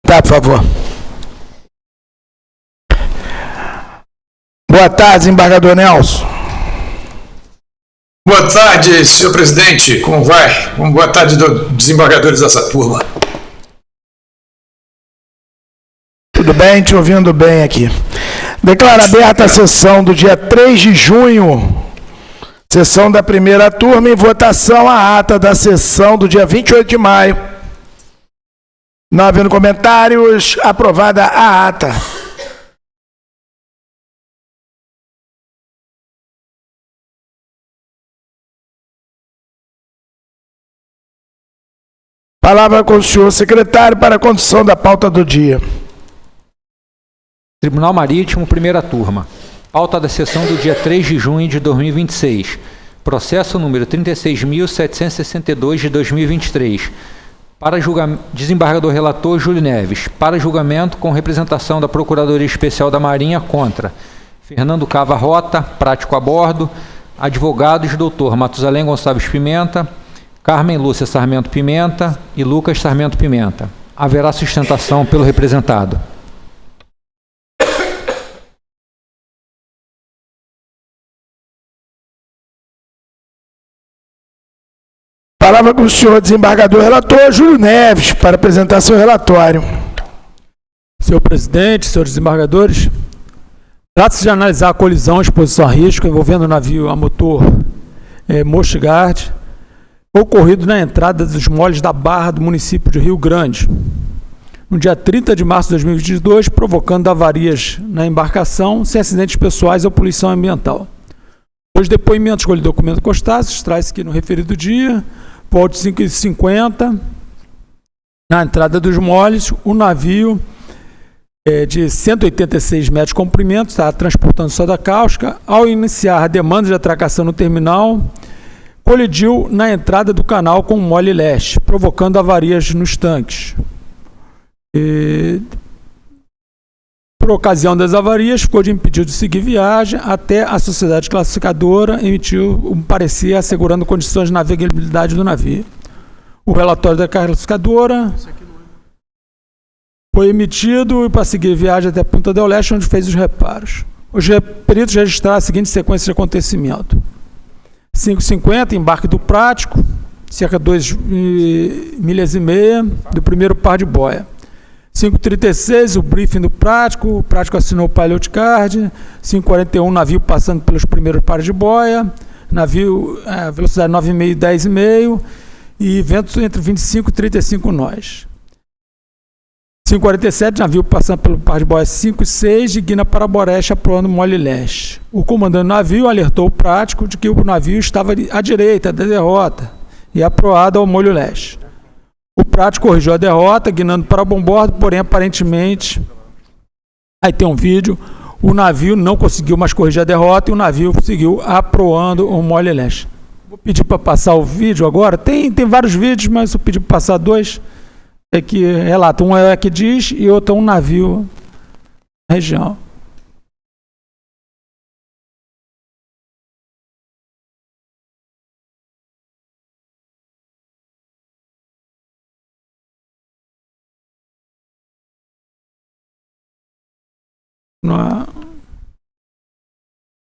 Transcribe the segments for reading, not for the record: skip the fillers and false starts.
Tá, por favor. Boa tarde, desembargador Nelson. Boa tarde, senhor presidente. Como vai? Boa tarde, desembargadores dessa turma. Tudo bem? Te ouvindo bem aqui. Declaro aberta a sessão do dia 3 de junho, sessão da primeira turma, em votação a ata da sessão do dia 28 de maio. Não havendo comentários, aprovada a ata. Palavra com o senhor secretário para a condução da pauta do dia. Tribunal Marítimo, primeira turma. Pauta da sessão do dia 3 de junho de 2026. Processo número 36.762 de 2023. Para julgamento, desembargador relator Júlio Neves. Para julgamento com representação da Procuradoria Especial da Marinha contra Fernando Cava Rota, prático a bordo, advogados Dr. Matusalém Gonçalves Pimenta, Carmen Lúcia Sarmento Pimenta e Lucas Sarmento Pimenta. Haverá sustentação pelo representado. Palavra com o senhor desembargador relator Júlio Neves para apresentar seu relatório. Senhor presidente, senhores desembargadores, trata-se de analisar a colisão e exposição a risco envolvendo o navio a motor Mochigard, ocorrido na entrada dos moles da Barra do município de Rio Grande, no dia 30 de março de 2022, provocando avarias na embarcação, sem acidentes pessoais ou poluição ambiental. Os depoimentos com o documento constados, traz-se que no referido dia, por volta de 5h50, na entrada dos moles, o navio de 186 metros de comprimento, está transportando soda cáustica, ao iniciar a demanda de atracação no terminal, colidiu na entrada do canal com o mole leste, provocando avarias nos tanques. Por ocasião das avarias, ficou de impedido de seguir viagem até a sociedade classificadora emitiu um parecer assegurando condições de navegabilidade do navio. O relatório da classificadora foi emitido para seguir viagem até Punta del Leste, onde fez os reparos. Os peritos registraram a seguinte sequência de acontecimento. 5h50, embarque do Prático, cerca de 2,5 milhas do primeiro par de boia. 5h36, o briefing do Prático, o Prático assinou o pilot card. 5h41, navio passando pelos primeiros pares de boia, navio velocidade 9,5 e 10,5 e ventos entre 25 e 35 nós. 5h47, navio passando pelo par de boia 5 e 6 de Guina para Boreste, aproando mole leste. O comandante do navio alertou o Prático de que o navio estava à direita da derrota e aproado ao molho leste. O Prático corrigiu a derrota, guinando para bombordo, porém, aparentemente, aí tem um vídeo, o navio não conseguiu mais corrigir a derrota e o navio seguiu aproando o mole leste. Vou pedir para passar o vídeo agora. Tem vários vídeos, mas eu pedi para passar dois. Que relata, um é que diz e outro é um navio na região.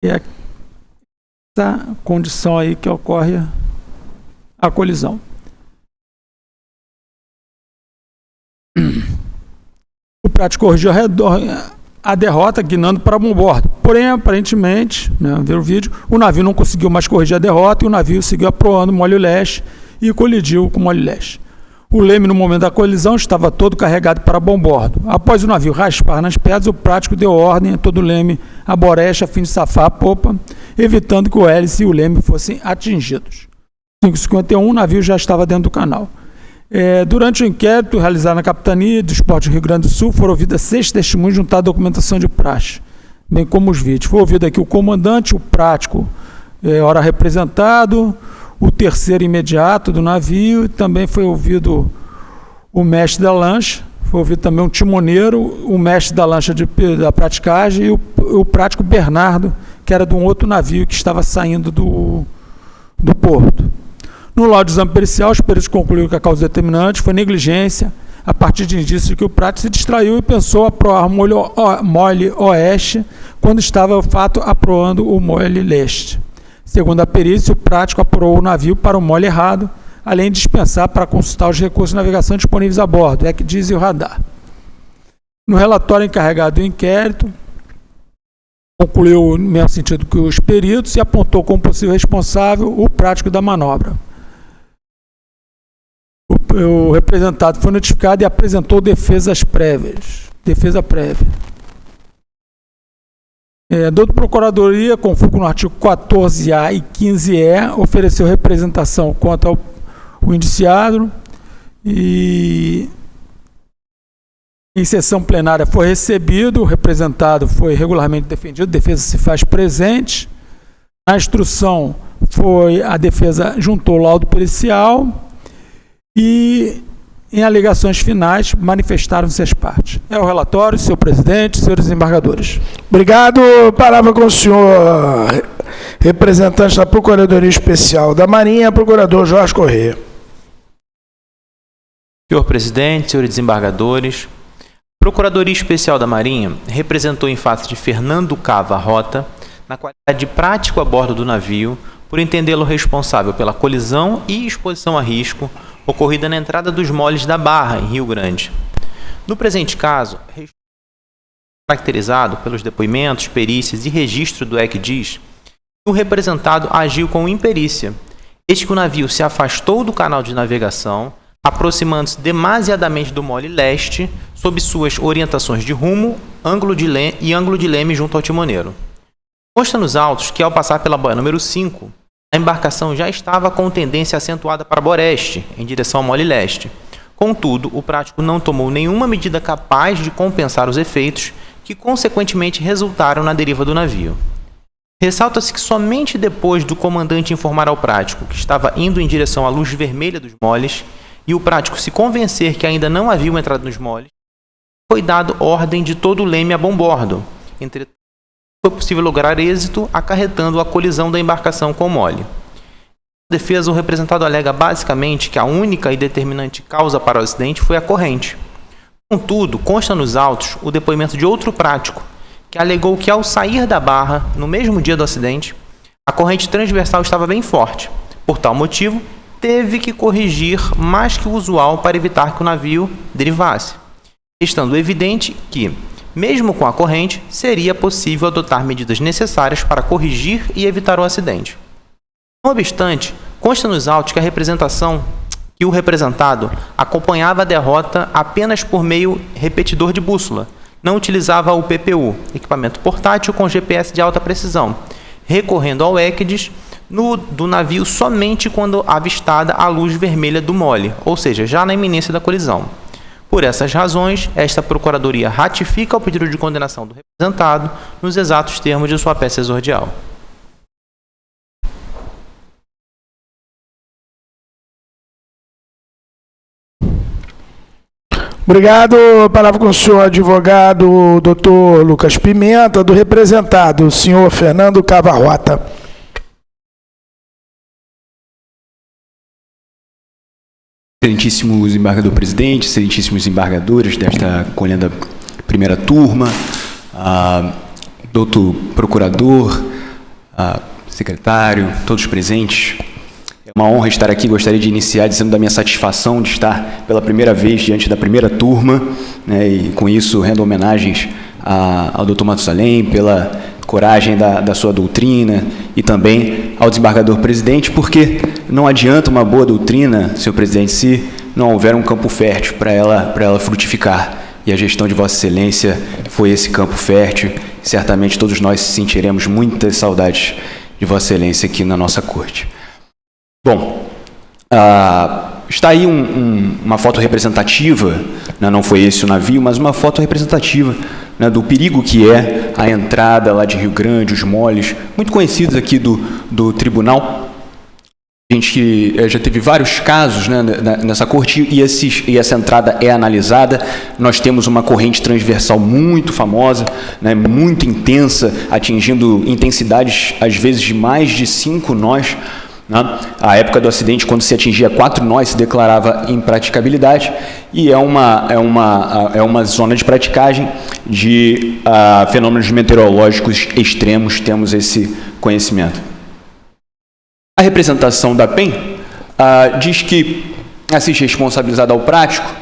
É essa condição aí que ocorre a colisão. O Prático corrigiu a derrota, guinando para bombordo. Porém, aparentemente, ver o vídeo, o navio não conseguiu mais corrigir a derrota e o navio seguiu aproando o mole leste e colidiu com o mole leste. O leme, no momento da colisão, estava todo carregado para bombordo. Após o navio raspar nas pedras, o Prático deu ordem a todo o leme a boreste a fim de safar a popa, evitando que o hélice e o leme fossem atingidos. 5h51, o navio já estava dentro do canal. Durante o inquérito realizado na Capitania do Esporte do Rio Grande do Sul, foram ouvidas 6 testemunhos junto à documentação de praxe, bem como os vídeos. Foi ouvido aqui o comandante, o Prático, ora representado, o terceiro imediato do navio, também foi ouvido o mestre da lancha, foi ouvido também um timoneiro, o mestre da lancha da praticagem e o Prático Bernardo, que era de um outro navio que estava saindo do porto. No laudo de exame pericial, os peritos concluíram que a causa determinante foi negligência a partir de indícios de que o prático se distraiu e pensou aproar o mole oeste, quando estava, de fato, aproando o mole leste. Segundo a perícia, o prático aproou o navio para o mole errado, além de dispensar para consultar os recursos de navegação disponíveis a bordo, é que diz o radar. No relatório encarregado do inquérito, concluiu no mesmo sentido que os peritos e apontou como possível responsável o prático da manobra. O representado foi notificado e apresentou defesa prévia. Doutor Procuradoria, conforme no artigo 14A e 15E, ofereceu representação contra o indiciado e em sessão plenária foi recebido, o representado foi regularmente defendido, a defesa se faz presente. Na instrução, a defesa juntou o laudo pericial e, em alegações finais, manifestaram-se as partes. É o relatório, senhor presidente, senhores desembargadores. Obrigado. Palavra com o senhor, representante da Procuradoria Especial da Marinha, procurador Jorge Corrêa. Senhor presidente, senhores desembargadores, a Procuradoria Especial da Marinha representou em face de Fernando Cava Rota, na qualidade de prático a bordo do navio, por entendê-lo responsável pela colisão e exposição a risco ocorrida na entrada dos moles da Barra, em Rio Grande. No presente caso, caracterizado pelos depoimentos, perícias e registro do ECDIS, o representado agiu com imperícia, eis que o navio se afastou do canal de navegação, aproximando-se demasiadamente do mole leste, sob suas orientações de rumo, ângulo de leme junto ao timoneiro. Consta nos autos que, ao passar pela boia número 5, a embarcação já estava com tendência acentuada para boreste, em direção ao mole leste. Contudo, o prático não tomou nenhuma medida capaz de compensar os efeitos que, consequentemente, resultaram na deriva do navio. Ressalta-se que somente depois do comandante informar ao prático que estava indo em direção à luz vermelha dos moles e o prático se convencer que ainda não haviam entrado nos moles, foi dado ordem de todo o leme a bombordo. Entretanto, foi possível lograr êxito, acarretando a colisão da embarcação com o mole. Na defesa, o representado alega basicamente que a única e determinante causa para o acidente foi a corrente. Contudo, consta nos autos o depoimento de outro prático, que alegou que ao sair da Barra, no mesmo dia do acidente, a corrente transversal estava bem forte. Por tal motivo, teve que corrigir mais que o usual para evitar que o navio derivasse, estando evidente que, mesmo com a corrente, seria possível adotar medidas necessárias para corrigir e evitar o acidente. Não obstante, consta nos autos que o representado acompanhava a derrota apenas por meio repetidor de bússola, não utilizava o PPU, equipamento portátil com GPS de alta precisão, recorrendo ao ECDIS do navio somente quando avistada a luz vermelha do mole, ou seja, já na iminência da colisão. Por essas razões, esta Procuradoria ratifica o pedido de condenação do representado nos exatos termos de sua peça exordial. Obrigado. Palavra com o senhor, advogado Dr. Lucas Pimenta, do representado, o senhor Fernando Cava Rota. Excelentíssimo desembargador presidente, excelentíssimos desembargadores desta colhenda primeira turma, doutor procurador, secretário, todos presentes. É uma honra estar aqui. Gostaria de iniciar dizendo da minha satisfação de estar pela primeira vez diante da primeira turma, né, e com isso rendo homenagens ao doutor Matusalém pela coragem da sua doutrina e também ao desembargador presidente, porque não adianta uma boa doutrina, senhor presidente, se não houver um campo fértil para ela frutificar. E a gestão de Vossa Excelência foi esse campo fértil. Certamente todos nós sentiremos muitas saudades de Vossa Excelência aqui na nossa corte. Bom, está aí uma foto representativa, né, não foi esse o navio, mas uma foto representativa, né, do perigo que é a entrada lá de Rio Grande, os moles, muito conhecidos aqui do tribunal. A gente já teve vários casos, né, nessa corte e essa entrada é analisada. Nós temos uma corrente transversal muito famosa, né, muito intensa, atingindo intensidades às vezes de mais de 5 nós, né? A época do acidente, quando se atingia 4 nós, se declarava impraticabilidade, e é uma zona de praticagem de fenômenos meteorológicos extremos, temos esse conhecimento. A representação da PEN diz que assiste responsabilizado ao prático.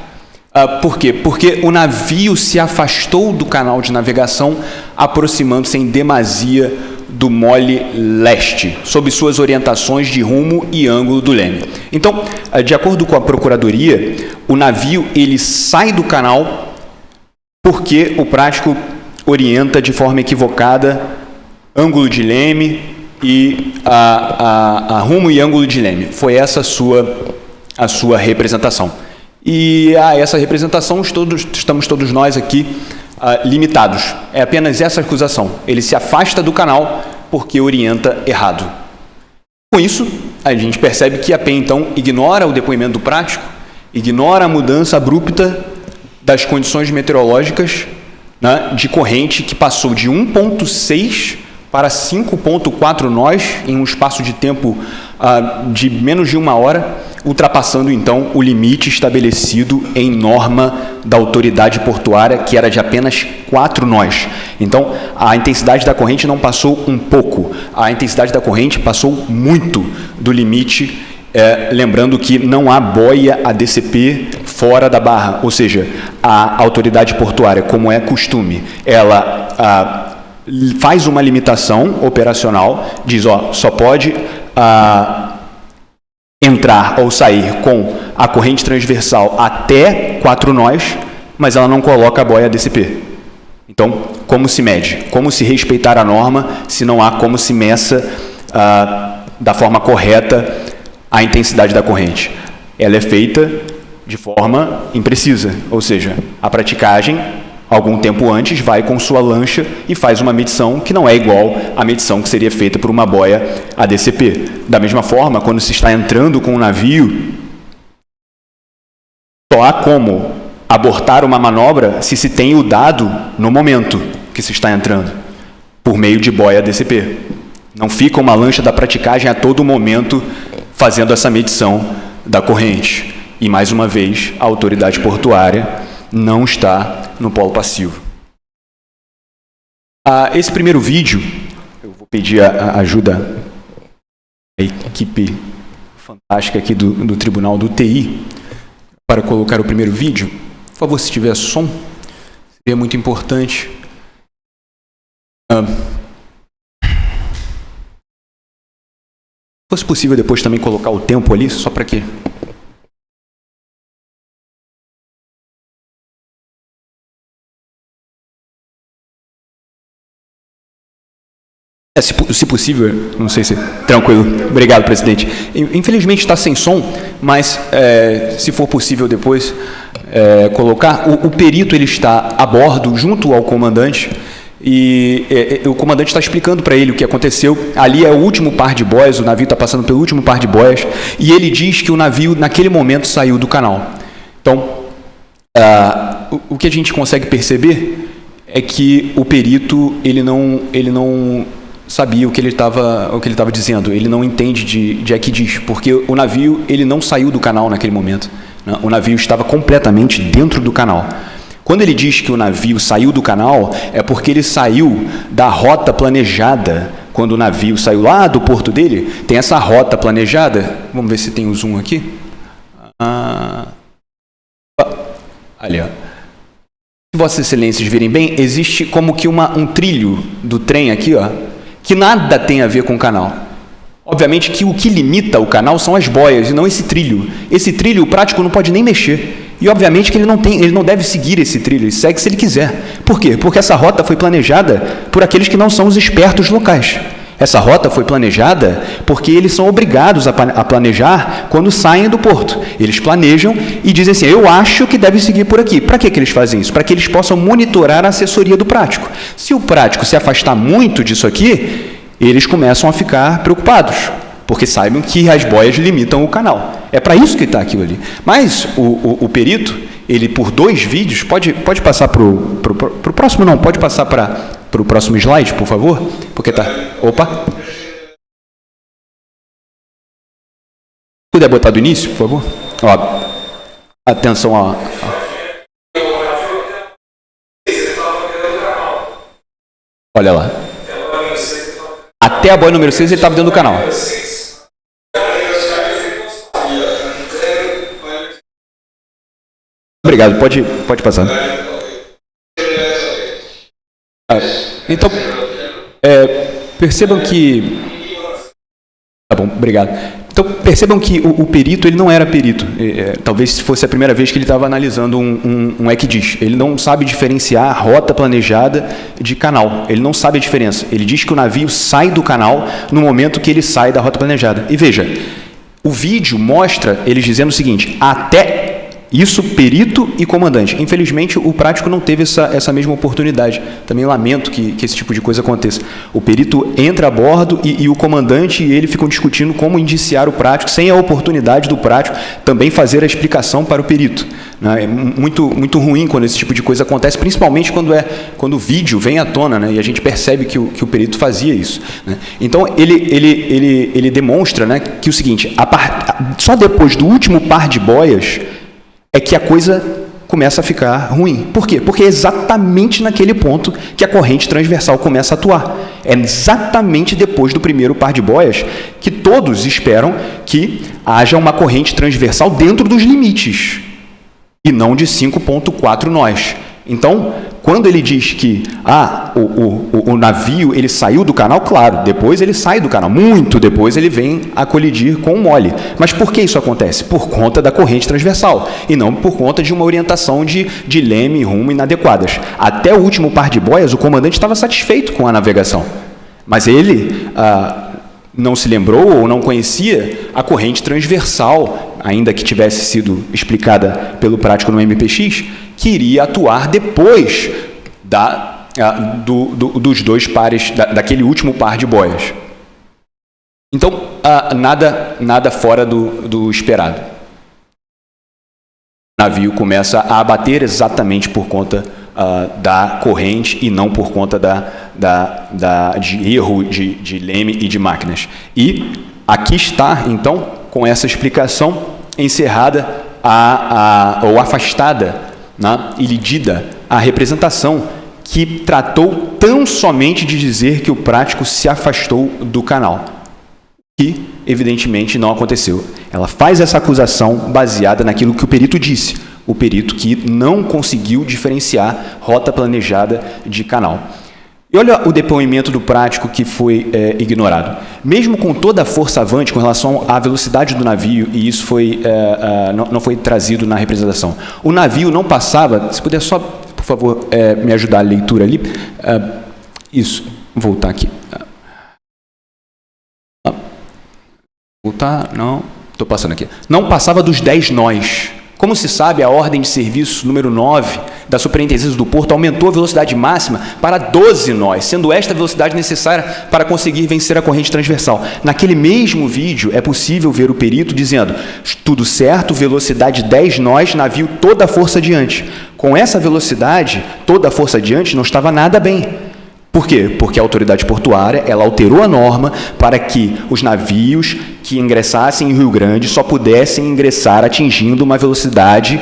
Por quê? Porque o navio se afastou do canal de navegação, aproximando-se em demasia do mole leste, sob suas orientações de rumo e ângulo do leme. Então, de acordo com a Procuradoria, o navio ele sai do canal porque o prático orienta de forma equivocada ângulo de leme e a rumo e ângulo de leme. Foi essa a sua representação. E a essa representação estamos todos nós aqui limitados. É apenas essa acusação. Ele se afasta do canal porque orienta errado. Com isso, a gente percebe que a PEN, então, ignora o depoimento do prático, ignora a mudança abrupta das condições meteorológicas, né, de corrente que passou de 1,6 para 5,4 nós em um espaço de tempo de menos de 1 hora, ultrapassando então o limite estabelecido em norma da autoridade portuária, que era de apenas 4 nós. Então, a intensidade da corrente não passou um pouco, a intensidade da corrente passou muito do limite, lembrando que não há boia ADCP fora da barra, ou seja, a autoridade portuária, como é costume, ela faz uma limitação operacional, diz, só pode entrar ou sair com a corrente transversal até 4 nós, mas ela não coloca a boia ADCP. Então, como se mede? Como se respeitar a norma se não há como se meça da forma correta a intensidade da corrente? Ela é feita de forma imprecisa, ou seja, a praticagem, algum tempo antes, vai com sua lancha e faz uma medição que não é igual à medição que seria feita por uma boia ADCP. Da mesma forma, quando se está entrando com um navio, só há como abortar uma manobra se se tem o dado no momento que se está entrando, por meio de boia ADCP. Não fica uma lancha da praticagem a todo momento fazendo essa medição da corrente. E, mais uma vez, a autoridade portuária não está no polo passivo. Esse primeiro vídeo, eu vou pedir a ajuda da equipe fantástica aqui do Tribunal do TI para colocar o primeiro vídeo. Por favor, se tiver som, seria muito importante. Se fosse possível depois também colocar o tempo ali, só para que... Se possível, não sei se... Tranquilo. Obrigado, presidente. Infelizmente está sem som, mas se for possível depois colocar, o perito ele está a bordo junto ao comandante e o comandante está explicando para ele o que aconteceu. Ali é o último par de boias, o navio está passando pelo último par de boias e ele diz que o navio naquele momento saiu do canal. Então, o que a gente consegue perceber é que o perito ele não sabia o que ele estava dizendo, ele não entende de que diz, porque o navio ele não saiu do canal naquele momento, né? O navio estava completamente dentro do canal. Quando ele diz que o navio saiu do canal, é porque ele saiu da rota planejada. Quando o navio saiu lá do porto dele, tem essa rota planejada. Vamos ver se tem o zoom aqui. Ali, ó. Se Vossas Excelências virem bem, existe como que um trilho do trem aqui, ó, que nada tem a ver com o canal. Obviamente que o que limita o canal são as boias e não esse trilho. Esse trilho o prático não pode nem mexer. E obviamente que ele não deve seguir esse trilho, ele segue se ele quiser. Por quê? Porque essa rota foi planejada por aqueles que não são os espertos locais. Essa rota foi planejada porque eles são obrigados a planejar quando saem do porto. Eles planejam e dizem assim, eu acho que deve seguir por aqui. Para que eles fazem isso? Para que eles possam monitorar a assessoria do prático. Se o prático se afastar muito disso aqui, eles começam a ficar preocupados, porque saibam que as boias limitam o canal. É para isso que está aquilo ali. Mas o perito, ele por 2 vídeos, pode passar para o próximo, não, pode passar para o próximo slide, por favor? Porque tá... Opa! puder botar do início, por favor. Ó, atenção, ó. Olha lá. Até a boia número 6 ele estava dentro do canal. Obrigado, pode passar. Então, percebam que... Tá bom, obrigado. Então, percebam que o perito ele não era perito. Talvez fosse a primeira vez que ele estava analisando um ECDIS. Ele não sabe diferenciar rota planejada de canal. Ele não sabe a diferença. Ele diz que o navio sai do canal no momento que ele sai da rota planejada. E veja, o vídeo mostra eles dizendo o seguinte: até isso, perito e comandante. Infelizmente, o prático não teve essa mesma oportunidade. Também lamento que esse tipo de coisa aconteça. O perito entra a bordo e o comandante e ele ficam discutindo como indiciar o prático, sem a oportunidade do prático também fazer a explicação para o perito. É muito ruim quando esse tipo de coisa acontece, principalmente quando o vídeo vem à tona, né, e a gente percebe que o perito fazia isso. Né. Então, ele demonstra, né, que o seguinte, só depois do último par de boias é que a coisa começa a ficar ruim. Por quê? Porque é exatamente naquele ponto que a corrente transversal começa a atuar. É exatamente depois do primeiro par de boias que todos esperam que haja uma corrente transversal dentro dos limites, e não de 5,4 nós. Então, quando ele diz que o navio ele saiu do canal, claro, depois ele sai do canal, muito depois ele vem a colidir com o mole. Mas por que isso acontece? Por conta da corrente transversal, e não por conta de uma orientação de leme e rumo inadequadas. Até o último par de boias, o comandante estava satisfeito com a navegação, mas ele não se lembrou ou não conhecia a corrente transversal, ainda que tivesse sido explicada pelo prático no MPX, que iria atuar depois dos dois pares, daquele último par de boias. Então, nada fora do esperado. O navio começa a abater exatamente por conta da corrente e não por conta de erro de leme e de máquinas. E aqui está, então, com essa explicação encerrada ou afastada, né, e lidida a representação que tratou tão somente de dizer que o prático se afastou do canal, que evidentemente não aconteceu. Ela faz essa acusação baseada naquilo que o perito disse, o perito que não conseguiu diferenciar rota planejada de canal. E olha o depoimento do prático que foi ignorado. Mesmo com toda a força avante com relação à velocidade do navio, e isso não foi trazido na representação, o navio não passava, se puder só, por favor, me ajudar a leitura ali, isso, voltar aqui. Voltar, não, estou passando aqui. Não passava dos 10 nós. Como se sabe, a ordem de serviço número 9 da Superintendência do Porto aumentou a velocidade máxima para 12 nós, sendo esta a velocidade necessária para conseguir vencer a corrente transversal. Naquele mesmo vídeo, é possível ver o perito dizendo: tudo certo, velocidade 10 nós, navio toda a força adiante. Com essa velocidade, toda a força adiante, não estava nada bem. Por quê? Porque a autoridade portuária ela alterou a norma para que os navios que ingressassem em Rio Grande só pudessem ingressar atingindo uma velocidade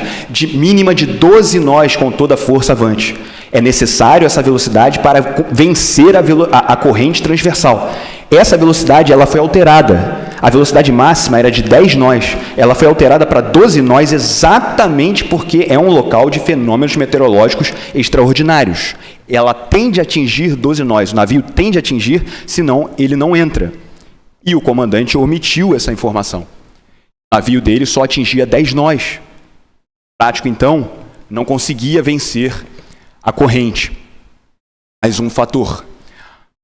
mínima de 12 nós com toda a força avante. É necessário essa velocidade para vencer a corrente transversal. Essa velocidade ela foi alterada. A velocidade máxima era de 10 nós. Ela foi alterada para 12 nós exatamente porque é um local de fenômenos meteorológicos extraordinários. Ela tende a atingir 12 nós. O navio tende a atingir, senão ele não entra. E o comandante omitiu essa informação. O navio dele só atingia 10 nós. O prático, então, não conseguia vencer a corrente. Mais um fator.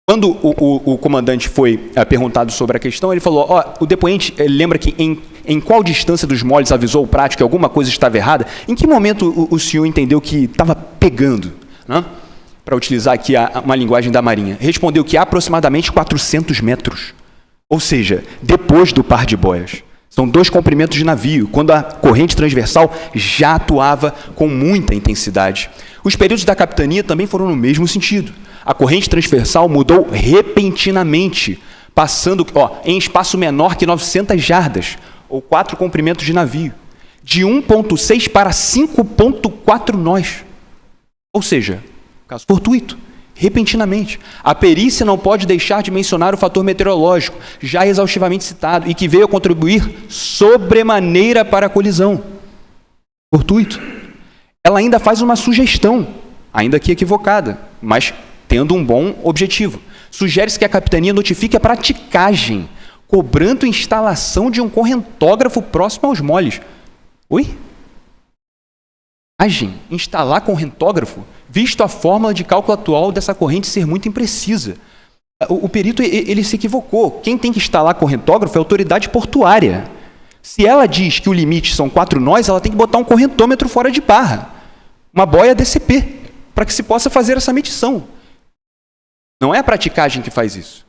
Quando o comandante foi perguntado sobre a questão, ele falou, o depoente lembra que em qual distância dos moles avisou o prático que alguma coisa estava errada? Em que momento o senhor entendeu que estava pegando? Né? Para utilizar aqui uma linguagem da Marinha. Respondeu que aproximadamente 400 metros. Ou seja, depois do par de boias. São 2 comprimentos de navio, quando a corrente transversal já atuava com muita intensidade. Os períodos da capitania também foram no mesmo sentido. A corrente transversal mudou repentinamente, passando em espaço menor que 900 jardas. ou 4 comprimentos de navio, de 1,6 para 5,4 nós. Ou seja, caso fortuito, repentinamente. A perícia não pode deixar de mencionar o fator meteorológico, já exaustivamente citado, e que veio a contribuir sobremaneira para a colisão. Fortuito. Ela ainda faz uma sugestão, ainda que equivocada, mas tendo um bom objetivo. Sugere-se que a capitania notifique a praticagem, cobrando instalação de um correntógrafo próximo aos moles. Oi? Instalar correntógrafo, visto a fórmula de cálculo atual dessa corrente ser muito imprecisa. O perito ele se equivocou. Quem tem que instalar correntógrafo é a autoridade portuária. Se ela diz que o limite são 4 nós, ela tem que botar um correntômetro fora de barra, uma boia DCP, para que se possa fazer essa medição. Não é a praticagem que faz isso.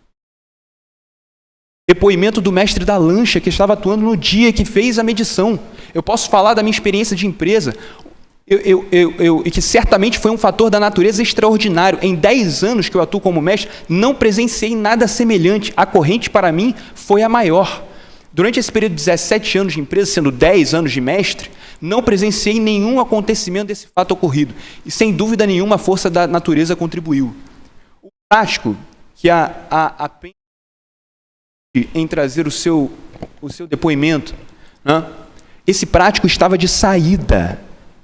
Depoimento do mestre da lancha, que estava atuando no dia que fez a medição. Eu posso falar da minha experiência de empresa, e que certamente foi um fator da natureza extraordinário. Em 10 anos que eu atuo como mestre, não presenciei nada semelhante. A corrente, para mim, foi a maior. Durante esse período de 17 anos de empresa, sendo 10 anos de mestre, não presenciei nenhum acontecimento desse fato ocorrido. E, sem dúvida nenhuma, a força da natureza contribuiu. O prático que a em trazer o seu depoimento, né? Esse prático estava de saída.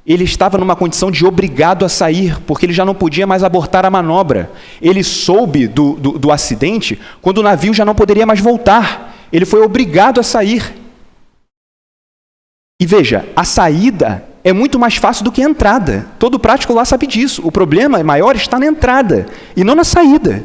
Ele estava numa condição de obrigado a sair, porque ele já não podia mais abortar a manobra. Ele soube do acidente quando o navio já não poderia mais voltar. Ele foi obrigado a sair. E veja, a saída é muito mais fácil do que a entrada. Todo prático lá sabe disso. O problema maior está na entrada e não na saída.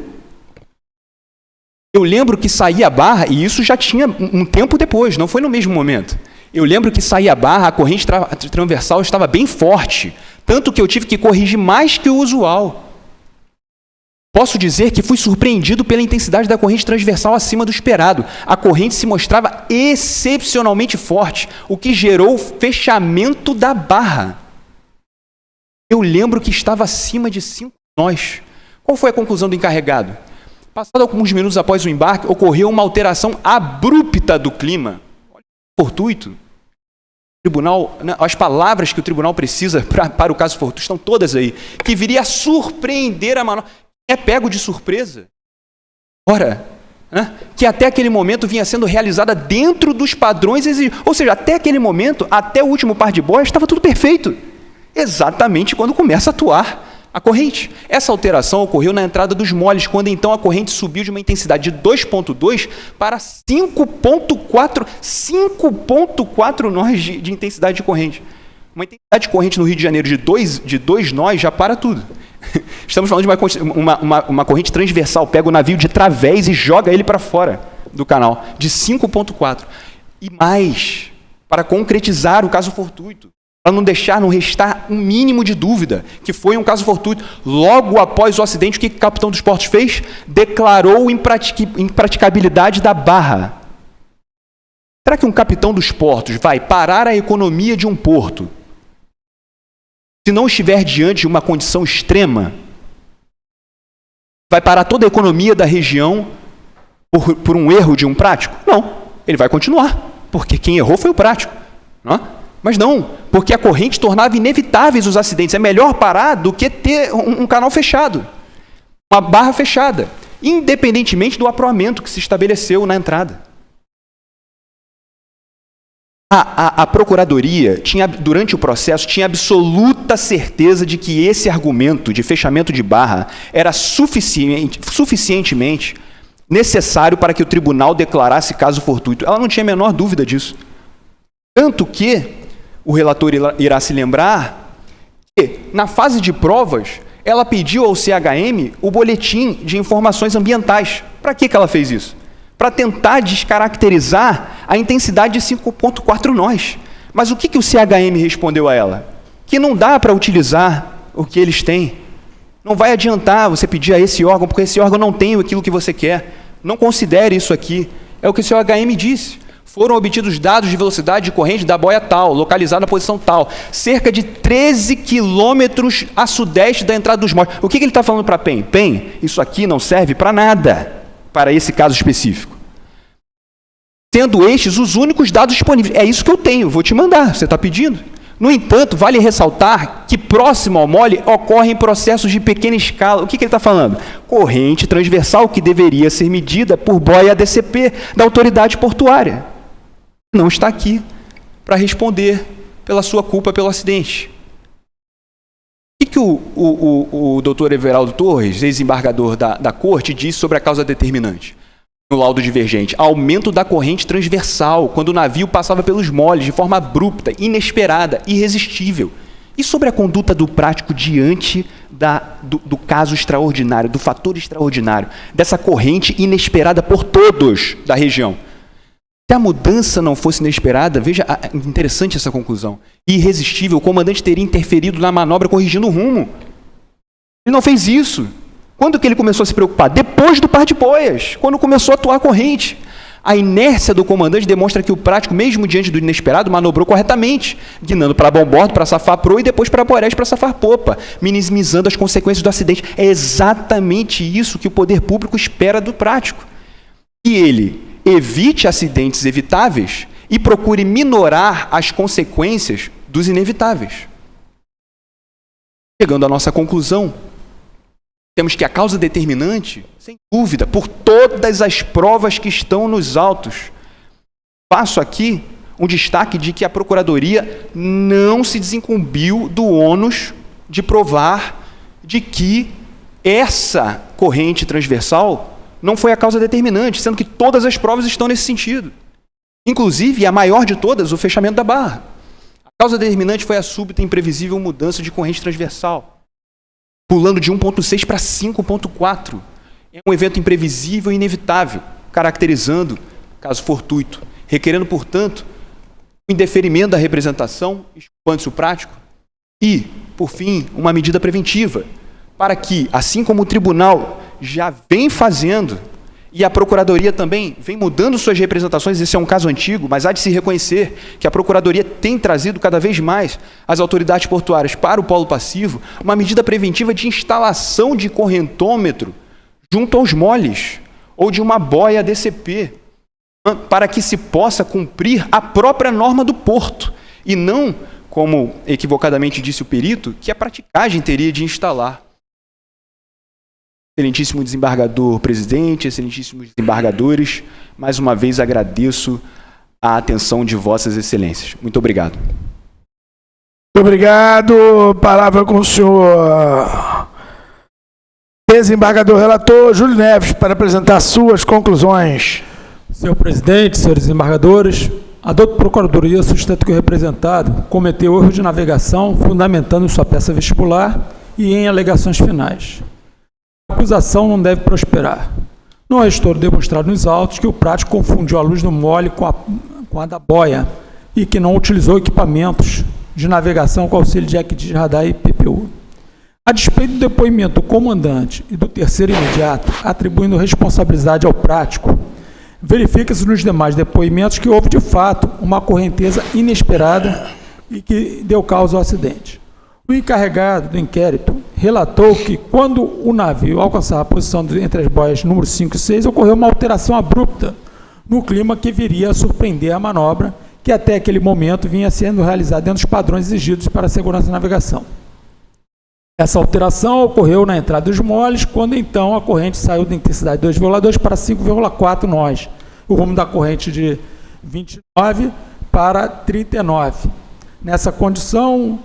Eu lembro que saí a barra, e isso já tinha um tempo depois, não foi no mesmo momento. Eu lembro que saí a barra, a corrente transversal estava bem forte, tanto que eu tive que corrigir mais que o usual. Posso dizer que fui surpreendido pela intensidade da corrente transversal acima do esperado. A corrente se mostrava excepcionalmente forte, o que gerou o fechamento da barra. Eu lembro que estava acima de 5 nós. Qual foi a conclusão do encarregado? Passado alguns minutos após o embarque, ocorreu uma alteração abrupta do clima. Fortuito. Tribunal, as palavras que o tribunal precisa para o caso fortuito estão todas aí, que viria a surpreender a manobra. É pego de surpresa. Ora, né, que até aquele momento vinha sendo realizada dentro dos padrões exigidos. Ou seja, até aquele momento, até o último par de boias, estava tudo perfeito. Exatamente quando começa a atuar a corrente. Essa alteração ocorreu na entrada dos moles, quando então a corrente subiu de uma intensidade de 2,2 para 5,4 nós de intensidade de corrente. Uma intensidade de corrente no Rio de Janeiro de 2 nós já para tudo. Estamos falando de uma corrente transversal, pega o navio de través e joga ele para fora do canal, de 5,4. E mais, para concretizar o caso fortuito, para não restar um mínimo de dúvida, que foi um caso fortuito. Logo após o acidente, o que o capitão dos portos fez? Declarou impraticabilidade da barra. Será que um capitão dos portos vai parar a economia de um porto se não estiver diante de uma condição extrema? Vai parar toda a economia da região por um erro de um prático? Não, ele vai continuar, porque quem errou foi o prático. Não? Mas não, porque a corrente tornava inevitáveis os acidentes. É melhor parar do que ter um canal fechado, uma barra fechada, independentemente do aproamento que se estabeleceu na entrada. A Procuradoria, durante o processo, tinha absoluta certeza de que esse argumento de fechamento de barra era suficientemente necessário para que o tribunal declarasse caso fortuito. Ela não tinha a menor dúvida disso. Tanto que o relator irá se lembrar que, na fase de provas, ela pediu ao CHM o boletim de informações ambientais. Para que ela fez isso? Para tentar descaracterizar a intensidade de 5,4 nós. Mas o que o CHM respondeu a ela? Que não dá para utilizar o que eles têm. Não vai adiantar você pedir a esse órgão, porque esse órgão não tem aquilo que você quer. Não considere isso aqui. É o que o CHM disse. Foram obtidos dados de velocidade de corrente da boia tal, localizada na posição tal, cerca de 13 quilômetros a sudeste da entrada dos moles. O que ele está falando para a PEN? PEN, isso aqui não serve para nada, para esse caso específico. sendo estes os únicos dados disponíveis. É isso que eu tenho, vou te mandar, você está pedindo. No entanto, vale ressaltar que próximo ao mole ocorrem processos de pequena escala. O que ele está falando? Corrente transversal que deveria ser medida por boia ADCP da autoridade portuária. Não está aqui para responder pela sua culpa pelo acidente. O que o doutor Everaldo Torres, ex-embargador da Corte, disse sobre a causa determinante? No laudo divergente, aumento da corrente transversal, quando o navio passava pelos moles de forma abrupta, inesperada, irresistível. E sobre a conduta do prático diante do caso extraordinário, do fator extraordinário, dessa corrente inesperada por todos da região? Se a mudança não fosse inesperada, veja, interessante essa conclusão, irresistível, o comandante teria interferido na manobra corrigindo o rumo. Ele não fez isso. Quando que ele começou a se preocupar? Depois do par de boias, quando começou a atuar a corrente. A inércia do comandante demonstra que o prático, mesmo diante do inesperado, manobrou corretamente, guinando para bombordo, para safar proa e depois para borés, para safar popa, minimizando as consequências do acidente. É exatamente isso que o poder público espera do prático. Que ele evite acidentes evitáveis e procure minorar as consequências dos inevitáveis. Chegando à nossa conclusão, temos que a causa determinante, sem dúvida, por todas as provas que estão nos autos. Faço aqui um destaque de que a Procuradoria não se desincumbiu do ônus de provar de que essa corrente transversal não foi a causa determinante, sendo que todas as provas estão nesse sentido. Inclusive, a maior de todas, o fechamento da barra. A causa determinante foi a súbita e imprevisível mudança de corrente transversal, pulando de 1.6 para 5.4. É um evento imprevisível e inevitável, caracterizando caso fortuito, requerendo, portanto, o indeferimento da representação, exculpando-se o prático, e, por fim, uma medida preventiva, para que, assim como o tribunal já vem fazendo, e a Procuradoria também vem mudando suas representações, esse é um caso antigo, mas há de se reconhecer que a Procuradoria tem trazido cada vez mais as autoridades portuárias para o polo passivo, uma medida preventiva de instalação de correntômetro junto aos moles, ou de uma boia DCP, para que se possa cumprir a própria norma do porto, e não, como equivocadamente disse o perito, que a praticagem teria de instalar. Excelentíssimo desembargador presidente, excelentíssimos desembargadores, mais uma vez agradeço a atenção de vossas excelências. Muito obrigado. Muito obrigado. Palavra com o senhor desembargador relator Júlio Neves para apresentar suas conclusões. Senhor presidente, senhores desembargadores, a douta Procuradoria sustenta que o representado cometeu erro de navegação fundamentando sua peça vestibular e em alegações finais. A acusação não deve prosperar. Não é estouro demonstrado nos autos que o prático confundiu a luz do mole com a da boia e que não utilizou equipamentos de navegação com auxílio de ECDIS, radar e PPU. A despeito do depoimento do comandante e do terceiro imediato, atribuindo responsabilidade ao prático, verifica-se nos demais depoimentos que houve, de fato, uma correnteza inesperada e que deu causa ao acidente. O encarregado do inquérito relatou que, quando o navio alcançava a posição entre as boias número 5 e 6, ocorreu uma alteração abrupta no clima que viria a surpreender a manobra, que até aquele momento vinha sendo realizada dentro dos padrões exigidos para a segurança da navegação. Essa alteração ocorreu na entrada dos moles, quando então a corrente saiu da intensidade 2,2 para 5,4 nós, o rumo da corrente de 29 para 39. Nessa condição,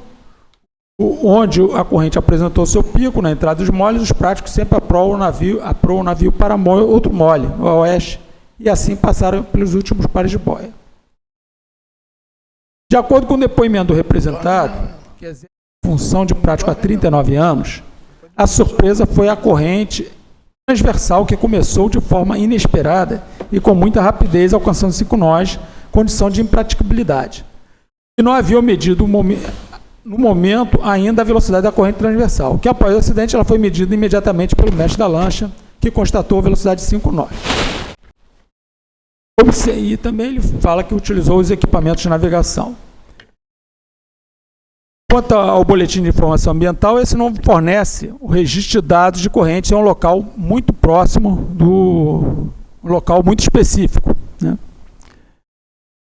onde a corrente apresentou seu pico na entrada dos moles, os práticos sempre aproam o navio para outro mole, o oeste, e assim passaram pelos últimos pares de boia. De acordo com o depoimento do representado, que exerce a função de prático há 39 anos, a surpresa foi a corrente transversal que começou de forma inesperada e com muita rapidez, alcançando 5 nós, condição de impraticabilidade. E não havia medido no momento ainda a velocidade da corrente transversal, que após o acidente ela foi medida imediatamente pelo mestre da lancha, que constatou a velocidade de 5 nós. E também ele fala que utilizou os equipamentos de navegação. Quanto ao boletim de informação ambiental, esse não fornece o registro de dados de correntes em um local muito próximo um local muito específico, né?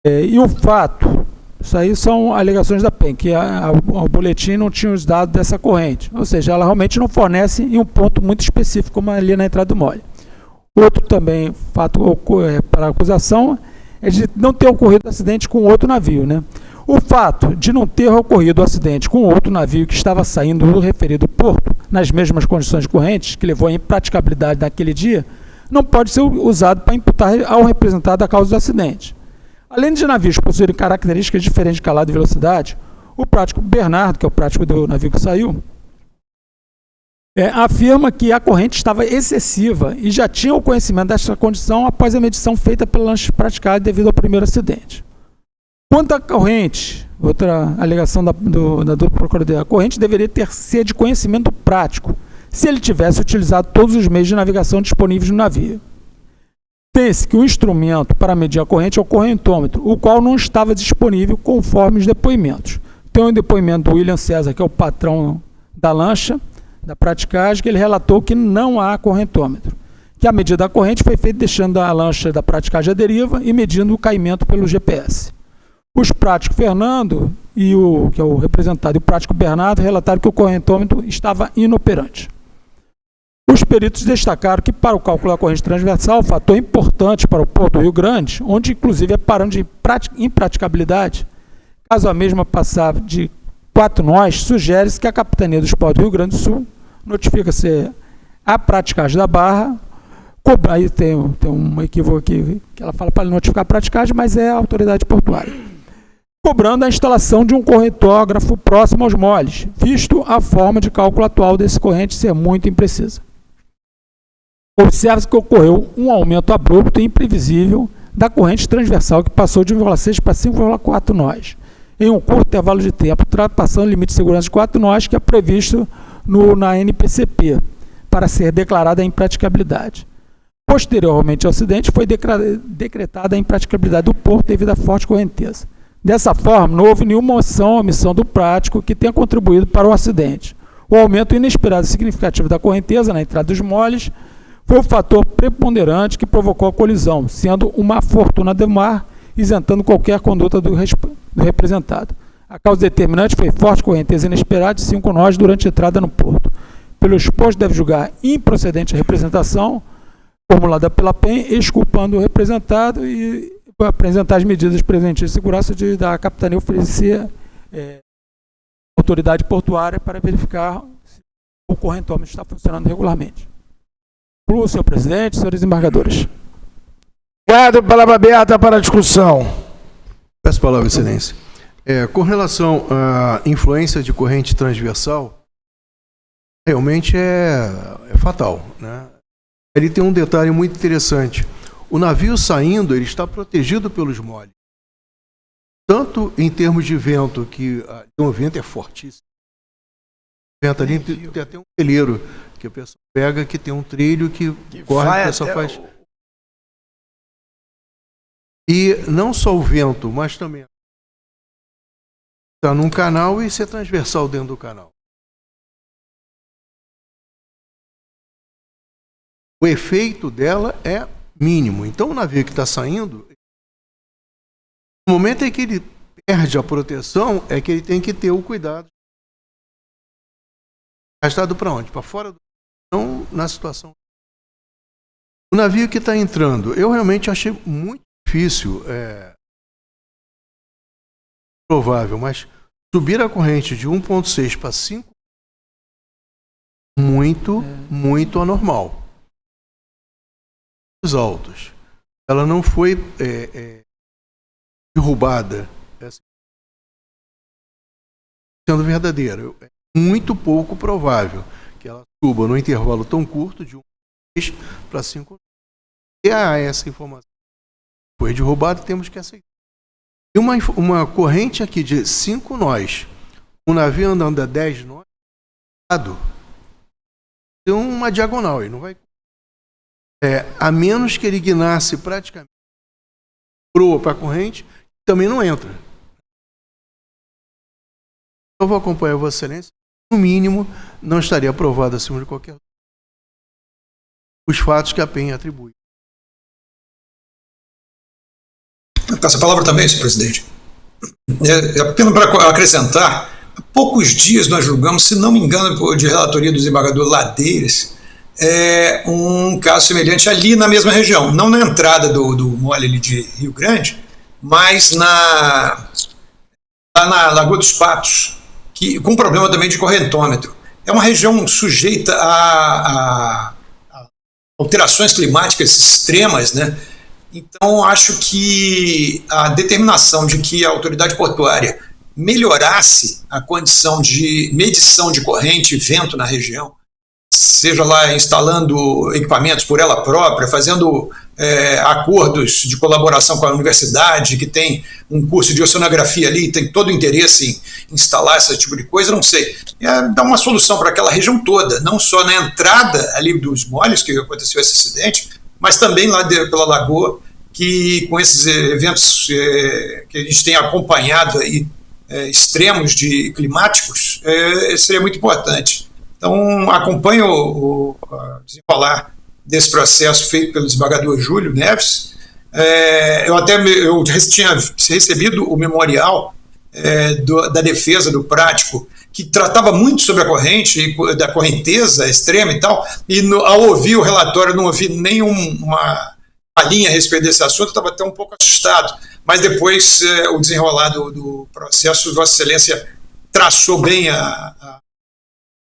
E o fato, isso aí são alegações da PEN, que o boletim não tinha os dados dessa corrente, ou seja, ela realmente não fornece em um ponto muito específico, como ali na entrada do mole. Outro também fato para a acusação é de não ter ocorrido acidente com outro navio, né? O fato de não ter ocorrido o acidente com outro navio que estava saindo do referido porto, nas mesmas condições de corrente, que levou à impraticabilidade naquele dia, não pode ser usado para imputar ao representado a causa do acidente. Além de navios possuírem características diferentes de calado e velocidade, o prático Bernardo, que é o prático do navio que saiu, afirma que a corrente estava excessiva e já tinha o conhecimento desta condição após a medição feita pelo lanche praticado devido ao primeiro acidente. Quanto à corrente, outra alegação da dupla procuradoria, a corrente deveria ser de conhecimento prático, se ele tivesse utilizado todos os meios de navegação disponíveis no navio. Pense que o instrumento para medir a corrente é o correntômetro, o qual não estava disponível conforme os depoimentos. Tem um depoimento do William César, que é o patrão da lancha, da praticagem, que ele relatou que não há correntômetro, que a medida da corrente foi feita deixando a lancha da praticagem à deriva e medindo o caimento pelo GPS. Os práticos Fernando e que é o representado, e o prático Bernardo relataram que o correntômetro estava inoperante. Os peritos destacaram que, para o cálculo da corrente transversal, o fator importante para o Porto do Rio Grande, onde inclusive é parâmetro de impraticabilidade, caso a mesma passar de 4 nós, sugere-se que a Capitania dos Portos do Rio Grande do Sul notifica-se a praticagem da barra. Aí tem um equívoco aqui, que ela fala para notificar a praticagem, mas é a autoridade portuária. Cobrando a instalação de um correntógrafo próximo aos moles, visto a forma de cálculo atual desse corrente ser muito imprecisa. Observa-se que ocorreu um aumento abrupto e imprevisível da corrente transversal, que passou de 1,6 para 5,4 nós, em um curto intervalo de tempo, ultrapassando o limite de segurança de 4 nós, que é previsto na NPCP, para ser declarada a impraticabilidade. Posteriormente ao acidente, foi decretada a impraticabilidade do porto devido à forte correnteza. Dessa forma, não houve nenhuma omissão do prático que tenha contribuído para o acidente. O aumento inesperado e significativo da correnteza na entrada dos moles foi o fator preponderante que provocou a colisão, sendo uma fortuna do mar, isentando qualquer conduta do representado. A causa determinante foi forte correnteza inesperada de 5 nós durante a entrada no porto. Pelo exposto, deve julgar improcedente a representação formulada pela PEN, exculpando o representado e apresentar as medidas preventivas de segurança da Capitania oferecer autoridade portuária para verificar se o correntômetro está funcionando regularmente. Concluo, senhor presidente, senhores embargadores. Obrigado. Palavra aberta para a discussão. Peço a palavra, excelência. Com relação à influência de corrente transversal, realmente é fatal, né? Ele tem um detalhe muito interessante. O navio saindo, ele está protegido pelos moles. Tanto em termos de vento, que o vento é fortíssimo. O vento ali tem até um peleiro que a pessoa pega, que tem um trilho que corre, a pessoa faz. E não só o vento, mas também está num canal e ser transversal dentro do canal. O efeito dela é mínimo. Então, o navio que está saindo, no momento em que ele perde a proteção, é que ele tem que ter o cuidado. Arrastado para onde? Para fora do... Não na situação. O navio que está entrando, eu realmente achei muito difícil, provável, mas subir a corrente de 1,6 para 5, muito anormal. Altos. Ela não foi derrubada, sendo verdadeira. É muito pouco provável que ela suba num intervalo tão curto de 1,6 para 5. E essa informação foi derrubada, temos que aceitar. E uma corrente aqui de 5 nós, um navio andando a 10 nós, tem uma diagonal, ele não vai... a menos que ele guinasse praticamente proa para a corrente, também não entra. Eu vou acompanhar Vossa Excelência. No mínimo, não estaria aprovado acima de qualquer os fatos que a PEN atribui. Peço a palavra também, senhor presidente. Apenas para acrescentar, há poucos dias nós julgamos, se não me engano, de relatoria do desembargador Ladeiras, um caso semelhante ali na mesma região, não na entrada do mole ali de Rio Grande, mas lá na Lagoa dos Patos, com problema também de correntômetro. É uma região sujeita a alterações climáticas extremas, né? Então, acho que a determinação de que a autoridade portuária melhorasse a condição de medição de corrente e vento na região, seja lá instalando equipamentos por ela própria, fazendo acordos de colaboração com a universidade, que tem um curso de oceanografia ali, tem todo o interesse em instalar esse tipo de coisa, não sei. Dar uma solução para aquela região toda, não só na entrada ali dos moles, que aconteceu esse acidente, mas também lá pela lagoa, que com esses eventos que a gente tem acompanhado aí, extremos climáticos, seria muito importante. Então, acompanho o desenrolar desse processo feito pelo desembargador Júlio Neves. Eu tinha recebido o memorial da defesa do prático, que tratava muito sobre a corrente, da correnteza extrema e tal, e ao ouvir o relatório, não ouvi nenhuma linha a respeito desse assunto, estava até um pouco assustado, mas depois o desenrolar do processo, Vossa Excelência traçou bem a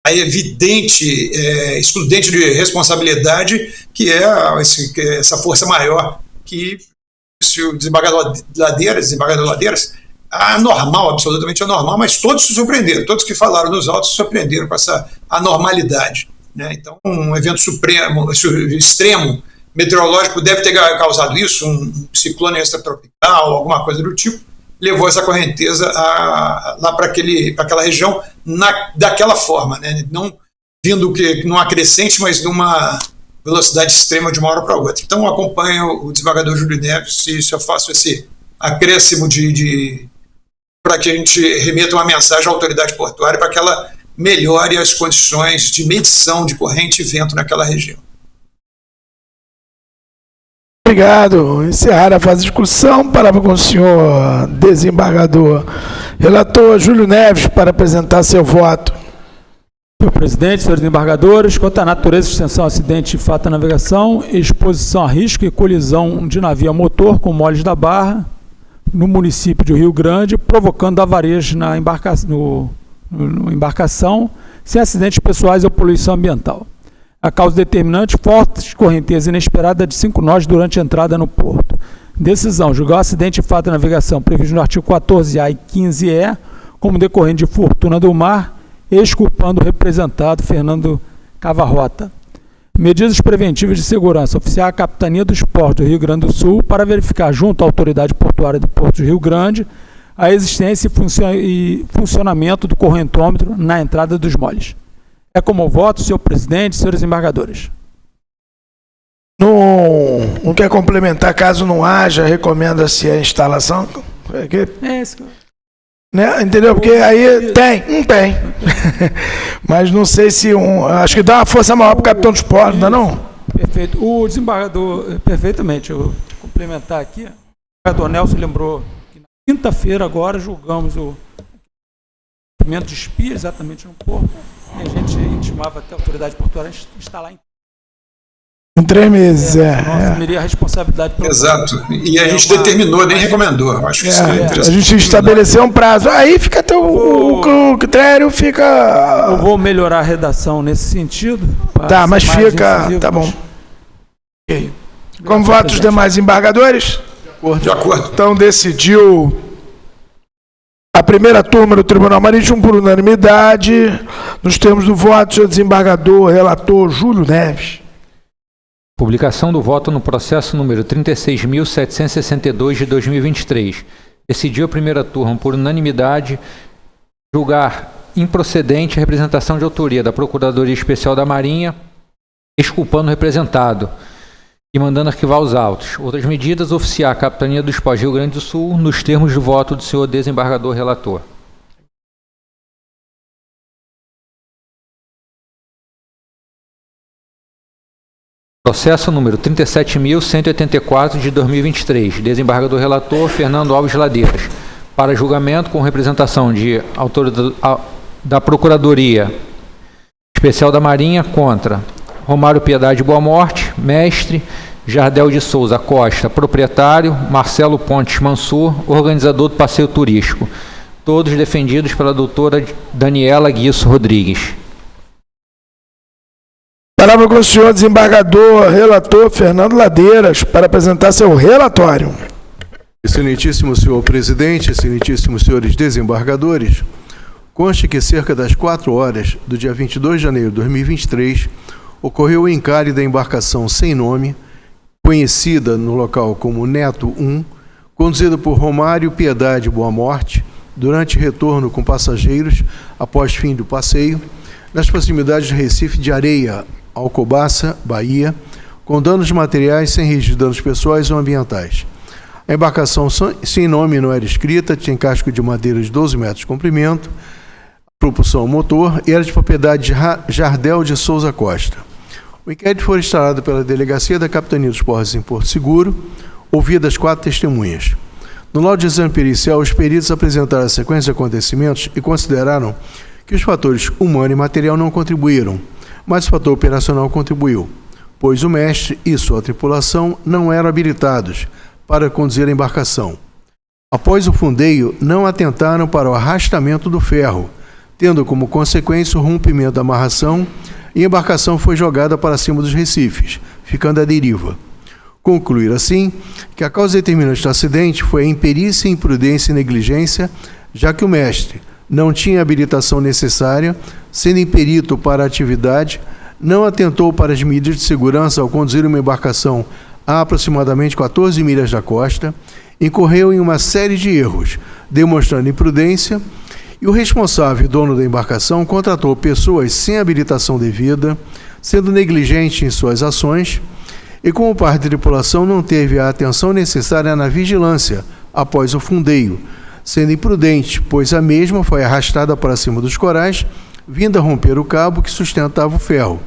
evidente excludente de responsabilidade, que é essa força maior que o desembargador Ladeiras, anormal, absolutamente anormal, mas todos se surpreenderam, todos que falaram nos autos se surpreenderam com essa anormalidade, né? Então, um evento extremo meteorológico deve ter causado isso, um ciclone extratropical, alguma coisa do tipo, levou essa correnteza lá para aquela região daquela forma, né? Não vindo numa crescente, mas numa velocidade extrema de uma hora para outra. Então, eu acompanho o desembargador Júlio Neves, se eu faço esse acréscimo para que a gente remeta uma mensagem à autoridade portuária para que ela melhore as condições de medição de corrente e vento naquela região. Obrigado. Encerrar a fase de discussão. Palavra com o senhor desembargador. Relator Júlio Neves para apresentar seu voto. Senhor presidente, senhores desembargadores, quanto à natureza, extensão, acidente e fato da navegação, exposição a risco e colisão de navio a motor com moles da Barra, no município de Rio Grande, provocando avarias na embarcação, sem acidentes pessoais ou poluição ambiental. A causa determinante, forte correnteza inesperada de 5 nós durante a entrada no porto. Decisão, julgar o acidente e fato de navegação previsto no artigo 14A e 15E como decorrente de fortuna do mar, exculpando o representado Fernando Cavarrota. Medidas preventivas de segurança, oficiar a Capitania dos Portos do Rio Grande do Sul para verificar junto à Autoridade Portuária do Porto de Rio Grande a existência e funcionamento do correntômetro na entrada dos moles. É como voto, senhor presidente, senhores embargadores. Não quer complementar, caso não haja, recomenda-se a instalação? Né? Entendeu? Porque aí tem. Mas não sei se acho que dá uma força maior para o capitão dos portos, não é não? Perfeito. O desembargador, perfeitamente, eu vou complementar aqui. O desembargador Nelson lembrou que na quinta-feira agora julgamos o movimento de espia exatamente no porto. E a gente intimava até a autoridade portuária instalar em 3 meses, assumiria a responsabilidade pelo Exato. E a gente determinou, nem recomendou. Acho que isso é interessante. A gente estabeleceu um prazo. Aí fica até o critério fica. Eu vou melhorar a redação nesse sentido. Tá, mas fica. Tá bom. Okay. Como votos os demais embargadores? De acordo. Então decidiu a primeira turma do Tribunal Marítimo por unanimidade, nos termos do voto, senhor desembargador, relator Júlio Neves. Publicação do voto no processo número 36.762 de 2023. Decidiu a primeira turma por unanimidade julgar improcedente a representação de autoria da Procuradoria Especial da Marinha, exculpando o representado e mandando arquivar os autos. Outras medidas, oficiar a Capitania dos Portos Rio Grande do Sul nos termos de voto do senhor desembargador relator. Processo número 37.184 de 2023. Desembargador relator Fernando Alves Ladeiras. Para julgamento com representação de autoridade da Procuradoria Especial da Marinha contra Romário Piedade Boa Morte, mestre, Jardel de Souza Costa, proprietário, Marcelo Pontes Mansur, organizador do passeio turístico. Todos defendidos pela doutora Daniela Guiço Rodrigues. Palavra com o senhor desembargador relator Fernando Ladeiras para apresentar seu relatório. Excelentíssimo senhor presidente, excelentíssimos senhores desembargadores, conste que cerca das 4 horas do dia 22 de janeiro de 2023 ocorreu o encalhe da embarcação sem nome, conhecida no local como Neto 1, conduzida por Romário Piedade Boa Morte, durante retorno com passageiros após fim do passeio, nas proximidades do Recife de Areia, Alcobaça, Bahia, com danos materiais sem registro de danos pessoais ou ambientais. A embarcação sem nome não era escrita, tinha casco de madeira de 12 metros de comprimento, propulsão motor e era de propriedade de Jardel de Souza Costa. O inquérito foi instaurado pela Delegacia da Capitania dos Portos em Porto Seguro, ouvidas 4 testemunhas. No laudo de exame pericial, os peritos apresentaram a sequência de acontecimentos e consideraram que os fatores humano e material não contribuíram, mas o fator operacional contribuiu, pois o mestre e sua tripulação não eram habilitados para conduzir a embarcação. Após o fundeio, não atentaram para o arrastamento do ferro, tendo como consequência o rompimento da amarração e a embarcação foi jogada para cima dos recifes, ficando à deriva. Concluir assim que a causa determinante do acidente foi a imperícia, imprudência e negligência, já que o mestre não tinha a habilitação necessária, sendo imperito para a atividade, não atentou para as medidas de segurança ao conduzir uma embarcação a aproximadamente 14 milhas da costa, incorreu em uma série de erros, demonstrando imprudência, e o responsável, dono da embarcação, contratou pessoas sem habilitação devida, sendo negligente em suas ações, e como parte da tripulação não teve a atenção necessária na vigilância após o fundeio, sendo imprudente, pois a mesma foi arrastada para cima dos corais, vindo a romper o cabo que sustentava o ferro,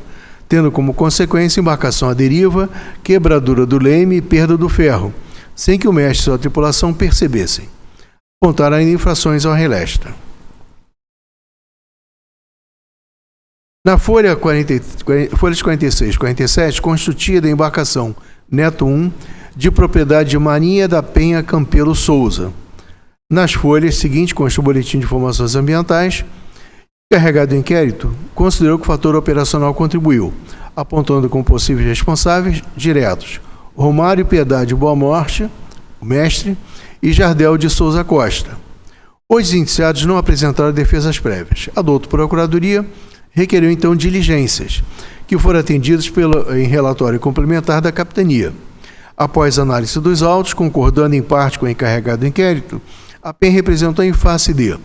tendo como consequência embarcação à deriva, quebradura do leme e perda do ferro, sem que o mestre e sua tripulação percebessem. Apontaram ainda infrações ao relestra. Na folhas 46 e 47, constituía da embarcação Neto 1, de propriedade de Marinha da Penha Campelo Souza. Nas folhas seguintes, consta o boletim de informações ambientais. O encarregado do inquérito considerou que o fator operacional contribuiu, apontando como possíveis responsáveis diretos Romário Piedade Boa Morte, o mestre, e Jardel de Souza Costa. Os indiciados não apresentaram defesas prévias. A doutora Procuradoria requeriu então diligências, que foram atendidas em relatório complementar da Capitania. Após análise dos autos, concordando em parte com o encarregado do inquérito, a PEN representou em face de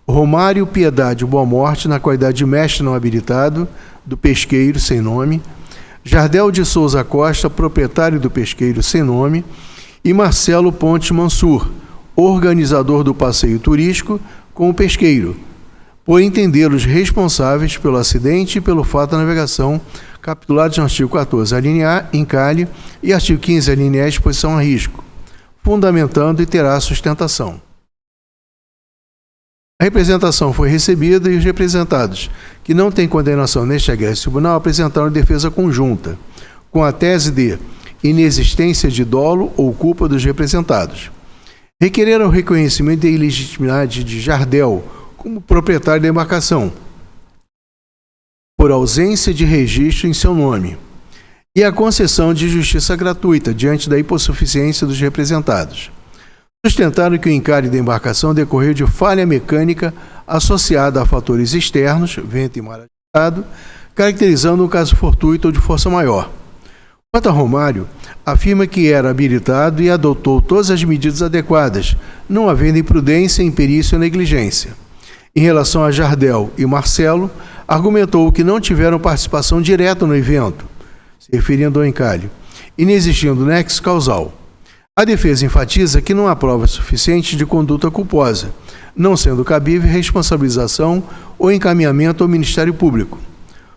Romário Piedade Boa Morte, na qualidade de mestre não habilitado, do pesqueiro sem nome, Jardel de Souza Costa, proprietário do pesqueiro sem nome, e Marcelo Pontes Mansur, organizador do passeio turístico com o pesqueiro, por entender-los responsáveis pelo acidente e pelo fato da navegação, capitulados no artigo 14, alínea A, encalhe, e artigo 15, alínea E, exposição a risco, fundamentando e terá sustentação. A representação foi recebida e os representados, que não têm condenação neste egresso tribunal, apresentaram defesa conjunta, com a tese de inexistência de dolo ou culpa dos representados. Requereram o reconhecimento da ilegitimidade de Jardel como proprietário da embarcação, por ausência de registro em seu nome, e a concessão de justiça gratuita diante da hipossuficiência dos representados. Sustentaram que o encalhe da embarcação decorreu de falha mecânica associada a fatores externos, vento e mar agitado, caracterizando um caso fortuito ou de força maior. Quanto a Romário, afirma que era habilitado e adotou todas as medidas adequadas, não havendo imprudência, imperícia ou negligência. Em relação a Jardel e Marcelo, argumentou que não tiveram participação direta no evento, se referindo ao encalhe, inexistindo nexo causal. A defesa enfatiza que não há provas suficientes de conduta culposa, não sendo cabível responsabilização ou encaminhamento ao Ministério Público.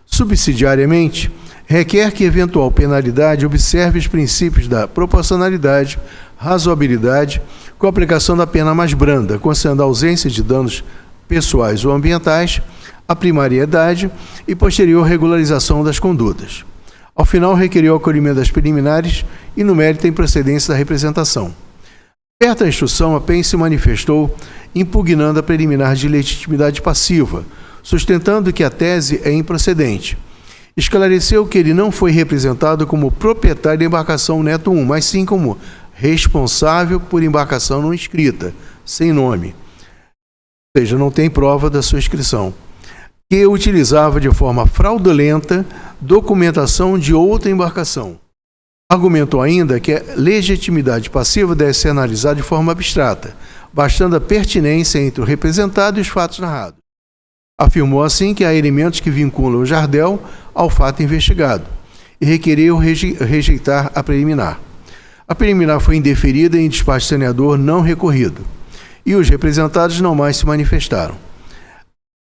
Subsidiariamente, requer que eventual penalidade observe os princípios da proporcionalidade, razoabilidade, com a aplicação da pena mais branda, considerando a ausência de danos pessoais ou ambientais, a primariedade e posterior regularização das condutas. Ao final, requeriu o acolhimento das preliminares e, no mérito, a improcedência da representação. Aberta a instrução, a PEN se manifestou impugnando a preliminar de legitimidade passiva, sustentando que a tese é improcedente. Esclareceu que ele não foi representado como proprietário da embarcação Neto 1, mas sim como responsável por embarcação não inscrita, sem nome. Ou seja, não tem prova da sua inscrição. Que utilizava de forma fraudulenta documentação de outra embarcação. Argumentou ainda que a legitimidade passiva deve ser analisada de forma abstrata, bastando a pertinência entre o representado e os fatos narrados. Afirmou assim que há elementos que vinculam o Jardel ao fato investigado e requeriu rejeitar a preliminar. A preliminar foi indeferida em despacho senador não recorrido e os representados não mais se manifestaram.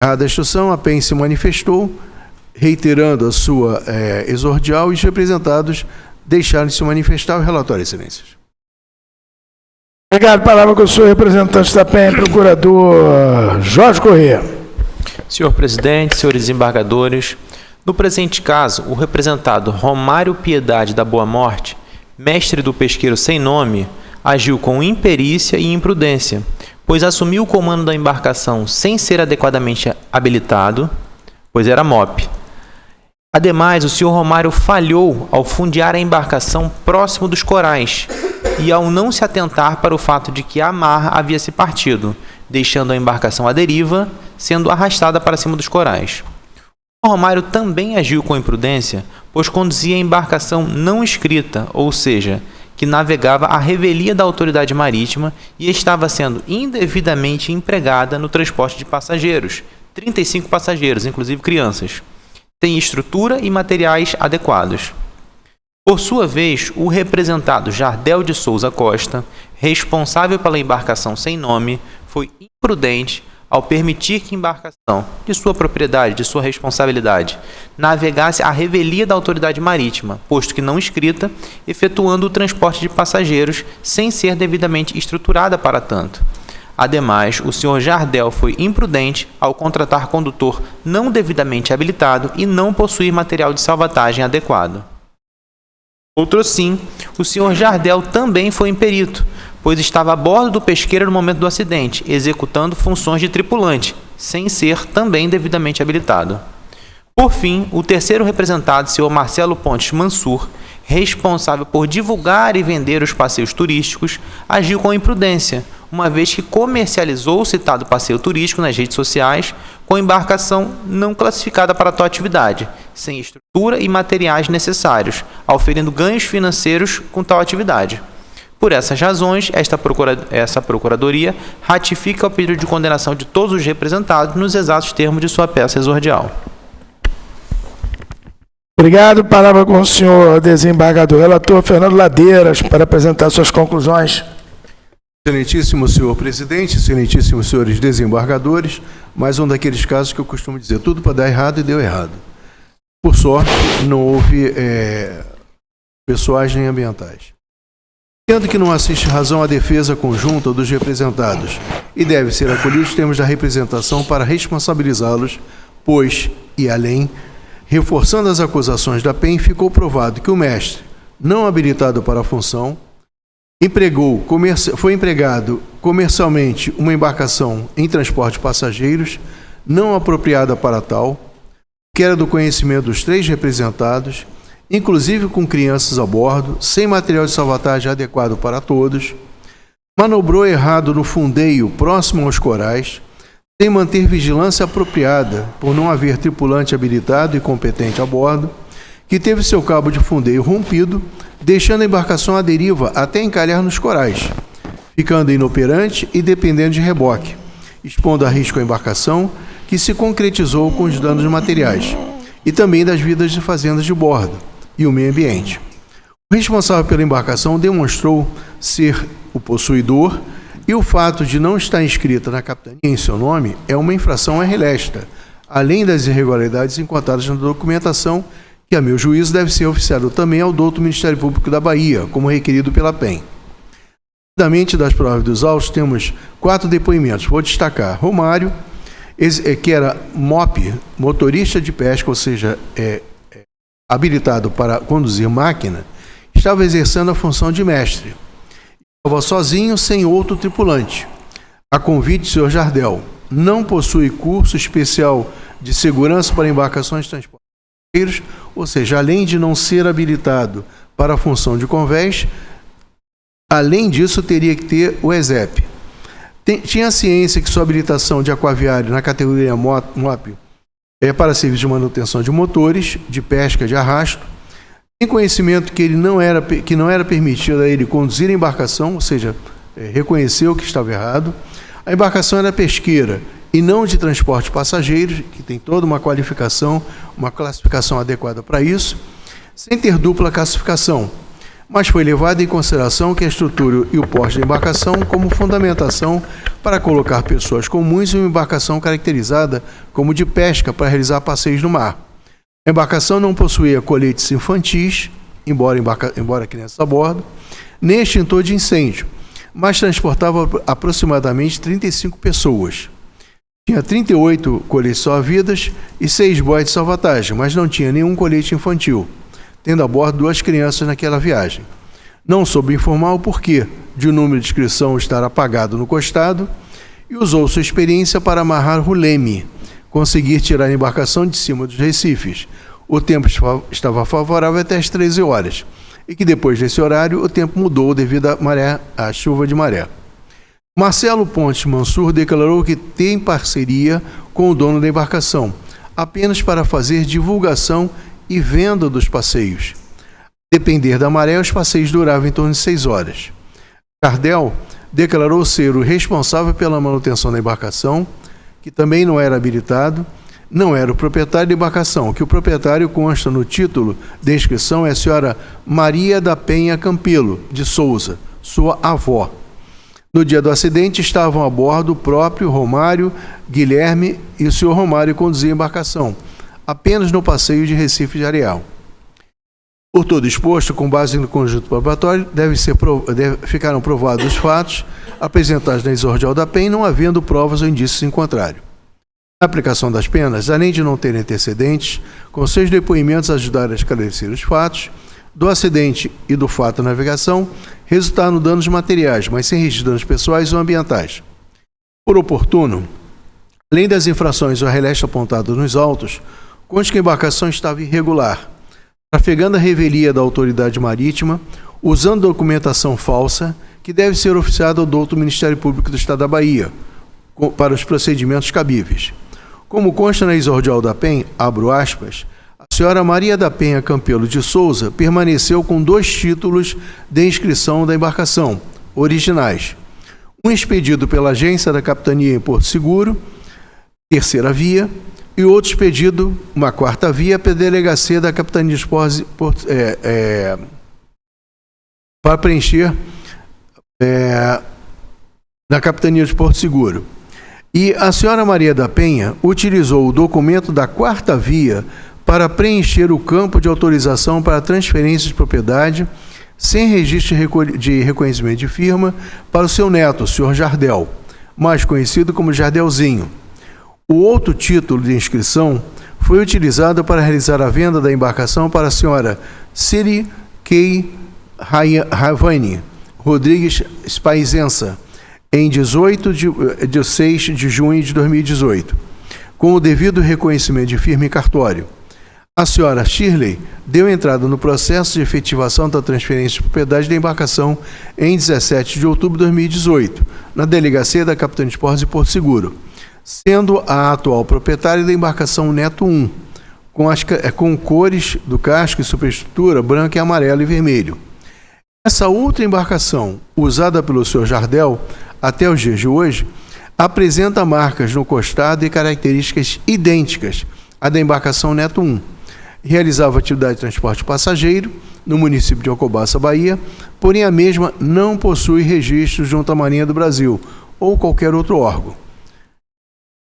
Dada a instrução, a PEN se manifestou, reiterando a sua exordial, e os representados deixaram de se manifestar. O relatório, excelências. Obrigado. Palavra com o senhor representante da PEN, procurador Jorge Corrêa. Senhor presidente, senhores desembargadores, no presente caso, o representado Romário Piedade da Boa Morte, mestre do pesqueiro sem nome, agiu com imperícia e imprudência, pois assumiu o comando da embarcação sem ser adequadamente habilitado, pois era MOP. Ademais, o senhor Romário falhou ao fundear a embarcação próximo dos corais e ao não se atentar para o fato de que a amarra havia se partido, deixando a embarcação à deriva, sendo arrastada para cima dos corais. O Romário também agiu com imprudência, pois conduzia a embarcação não inscrita, ou seja, que navegava à revelia da autoridade marítima e estava sendo indevidamente empregada no transporte de passageiros, 35 passageiros, inclusive crianças, sem estrutura e materiais adequados. Por sua vez, o representado Jardel de Souza Costa, responsável pela embarcação sem nome, foi imprudente ao permitir que a embarcação, de sua propriedade, de sua responsabilidade, navegasse à revelia da autoridade marítima, posto que não inscrita, efetuando o transporte de passageiros sem ser devidamente estruturada para tanto. Ademais, o senhor Jardel foi imprudente ao contratar condutor não devidamente habilitado e não possuir material de salvatagem adequado. Outro sim, o senhor Jardel também foi imperito, pois estava a bordo do pesqueiro no momento do acidente, executando funções de tripulante, sem ser também devidamente habilitado. Por fim, o terceiro representado, senhor Marcelo Pontes Mansur, responsável por divulgar e vender os passeios turísticos, agiu com imprudência, uma vez que comercializou o citado passeio turístico nas redes sociais com embarcação não classificada para tal atividade, sem estrutura e materiais necessários, auferindo ganhos financeiros com tal atividade. Por essas razões, essa Procuradoria ratifica o pedido de condenação de todos os representados nos exatos termos de sua peça exordial. Obrigado. Palavra com o senhor desembargador relator Fernando Ladeiras para apresentar suas conclusões. Excelentíssimo senhor presidente, excelentíssimos senhores desembargadores, mais um daqueles casos que eu costumo dizer, tudo para dar errado e deu errado. Por sorte, não houve pessoais nem ambientais. Sendo que não assiste razão à defesa conjunta dos representados e deve ser acolhido os termos da representação para responsabilizá-los, pois, e além, reforçando as acusações da PEN, ficou provado que o mestre, não habilitado para a função, foi empregado comercialmente uma embarcação em transporte de passageiros, não apropriada para tal, que era do conhecimento dos três representados, inclusive com crianças a bordo, sem material de salvatagem adequado para todos, manobrou errado no fundeio próximo aos corais, sem manter vigilância apropriada por não haver tripulante habilitado e competente a bordo, que teve seu cabo de fundeio rompido, deixando a embarcação à deriva até encalhar nos corais, ficando inoperante e dependendo de reboque, expondo a risco a embarcação, que se concretizou com os danos materiais, e também das vidas de fazendas de bordo e o meio ambiente. O responsável pela embarcação demonstrou ser o possuidor e o fato de não estar inscrita na capitania em seu nome é uma infração à relesta, além das irregularidades encontradas na documentação que, a meu juízo, deve ser oficiado também ao douto Ministério Público da Bahia, como requerido pela PEN. Rapidamente, das provas dos autos, temos 4 depoimentos. Vou destacar Romário, que era MOP, motorista de pesca, ou seja, habilitado para conduzir máquina, estava exercendo a função de mestre. Estava sozinho, sem outro tripulante. A convite do senhor Jardel. Não possui curso especial de segurança para embarcações de transporte, ou seja, além de não ser habilitado para a função de convés, além disso, teria que ter o ESEP. Tinha ciência que sua habilitação de aquaviário na categoria MOP é para serviço de manutenção de motores, de pesca de arrasto. Tem conhecimento que não era permitido a ele conduzir a embarcação, ou seja, reconheceu que estava errado. A embarcação era pesqueira e não de transporte de passageiros, que tem toda uma qualificação, uma classificação adequada para isso, sem ter dupla classificação, mas foi levado em consideração que a estrutura e o porte da embarcação como fundamentação para colocar pessoas comuns em uma embarcação caracterizada como de pesca para realizar passeios no mar. A embarcação não possuía coletes infantis, embora crianças a bordo, nem extintor de incêndio, mas transportava aproximadamente 35 pessoas. Tinha 38 coletes salva-vidas e 6 boias de salvatagem, mas não tinha nenhum colete infantil, tendo a bordo 2 crianças naquela viagem. Não soube informar o porquê de o número de inscrição estar apagado no costado e usou sua experiência para amarrar o leme, conseguir tirar a embarcação de cima dos recifes. O tempo estava favorável até as 13 horas, e que depois desse horário o tempo mudou devido à chuva de maré. Marcelo Pontes Mansur declarou que tem parceria com o dono da embarcação, apenas para fazer divulgação e venda dos passeios. Depender da maré, os passeios duravam em torno de 6 horas. Jardel declarou ser o responsável pela manutenção da embarcação, que também não era habilitado, não era o proprietário da embarcação, que o proprietário consta no título de inscrição é a senhora Maria da Penha Campelo de Souza, sua avó. No dia do acidente estavam a bordo o próprio Romário, Guilherme e o senhor Romário conduziam a embarcação, apenas no passeio de Recife de Areal. Por todo exposto, com base no conjunto probatório, ficaram provados os fatos apresentados na exordial da PEN, não havendo provas ou indícios em contrário. Na aplicação das penas, além de não ter antecedentes, com seus depoimentos ajudaram a esclarecer os fatos do acidente e do fato da navegação, resultaram danos materiais, mas sem registro de danos pessoais ou ambientais. Por oportuno, além das infrações ou releste apontadas nos autos, consta que a embarcação estava irregular, trafegando a revelia da autoridade marítima, usando documentação falsa, que deve ser oficiada ao douto Ministério Público do Estado da Bahia, para os procedimentos cabíveis. Como consta na exordial da PEN, abro aspas, a senhora Maria da Penha Campelo de Souza permaneceu com 2 títulos de inscrição da embarcação, originais. Um expedido pela agência da Capitania em Porto Seguro, 3ª via, e outro expedido, uma 4ª via, pela delegacia da Capitania de Esportes para preencher na Capitania de Porto Seguro. E a senhora Maria da Penha utilizou o documento da 4ª via para preencher o campo de autorização para transferência de propriedade sem registro de reconhecimento de firma para o seu neto, o senhor Jardel, mais conhecido como Jardelzinho. O outro título de inscrição foi utilizado para realizar a venda da embarcação para a senhora Siri Kay Ravani Rodrigues Spaizensa, em 18 de 6 de junho de 2018, com o devido reconhecimento de firma e cartório. A senhora Shirley deu entrada no processo de efetivação da transferência de propriedade da embarcação em 17 de outubro de 2018, na delegacia da Capitania de Esportes de Porto Seguro, sendo a atual proprietária da embarcação Neto 1, com cores do casco e superestrutura branca, amarelo e vermelho. Essa outra embarcação, usada pelo senhor Jardel até os dias de hoje, apresenta marcas no costado e características idênticas à da embarcação Neto 1. Realizava atividade de transporte passageiro no município de Alcobaça, Bahia, porém a mesma não possui registro junto à Marinha do Brasil ou qualquer outro órgão.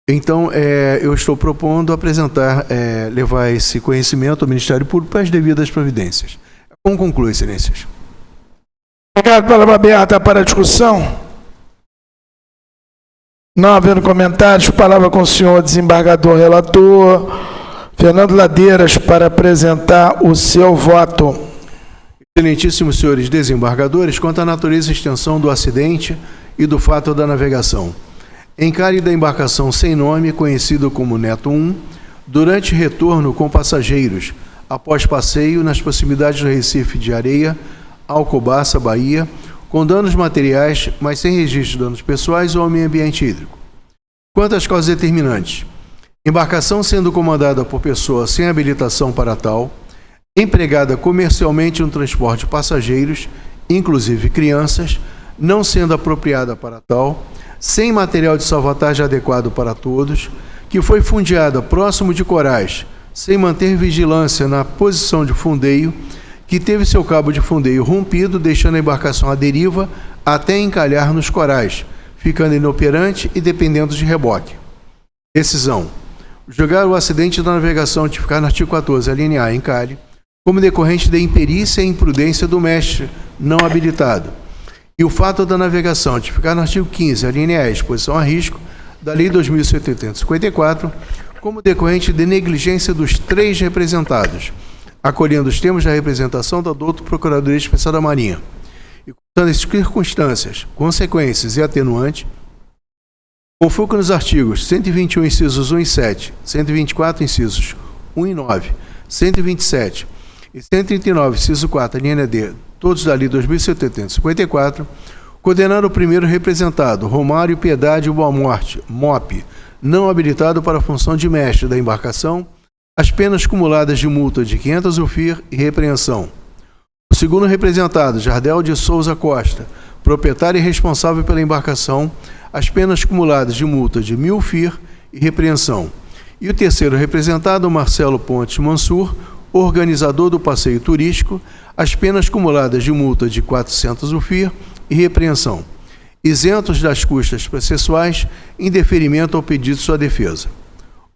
Então, eu estou propondo apresentar, levar esse conhecimento ao Ministério Público para as devidas providências. Como conclui, excelências? Obrigado. Palavra aberta para a discussão. Não havendo comentários, palavra com o senhor desembargador relator Fernando Ladeiras para apresentar o seu voto. Excelentíssimos senhores desembargadores, quanto à natureza e extensão do acidente e do fato da navegação. Encare da embarcação sem nome, conhecido como Neto 1, durante retorno com passageiros, após passeio nas proximidades do Recife de Areia, Alcobaça, Bahia, com danos materiais, mas sem registro de danos pessoais ou ao meio ambiente hídrico. Quanto às causas determinantes, embarcação sendo comandada por pessoa sem habilitação para tal, empregada comercialmente no transporte de passageiros, inclusive crianças, não sendo apropriada para tal, sem material de salvatagem adequado para todos, que foi fundeada próximo de corais, sem manter vigilância na posição de fundeio, que teve seu cabo de fundeio rompido, deixando a embarcação à deriva até encalhar nos corais, ficando inoperante e dependendo de reboque. Decisão. Julgar o acidente da navegação tipificado no artigo 14, alínea A, encalhe, como decorrente da imperícia e imprudência do mestre não habilitado. E o fato da navegação tipificado no artigo 15, alínea E, exposição a risco, da Lei 2.754, como decorrente de negligência dos três representados, acolhendo os termos da representação da doutor Procuradoria Especial da Marinha. E contando as circunstâncias, consequências e atenuantes, com foco nos artigos 121, incisos 1 e 7, 124, incisos 1 e 9, 127 e 139, inciso 4, linha D, todos da Lei 2.754, condenar o primeiro representado, Romário Piedade Boa Morte, MOP, não habilitado para a função de mestre da embarcação, as penas cumuladas de multa de 500 UFIR e repreensão. O segundo representado, Jardel de Souza Costa, proprietário e responsável pela embarcação, as penas cumuladas de multa de 1.000 UFIR e repreensão. E o terceiro representado, Marcelo Pontes Mansur, organizador do passeio turístico, as penas cumuladas de multa de 400 UFIR e repreensão, isentos das custas processuais em deferimento ao pedido de sua defesa.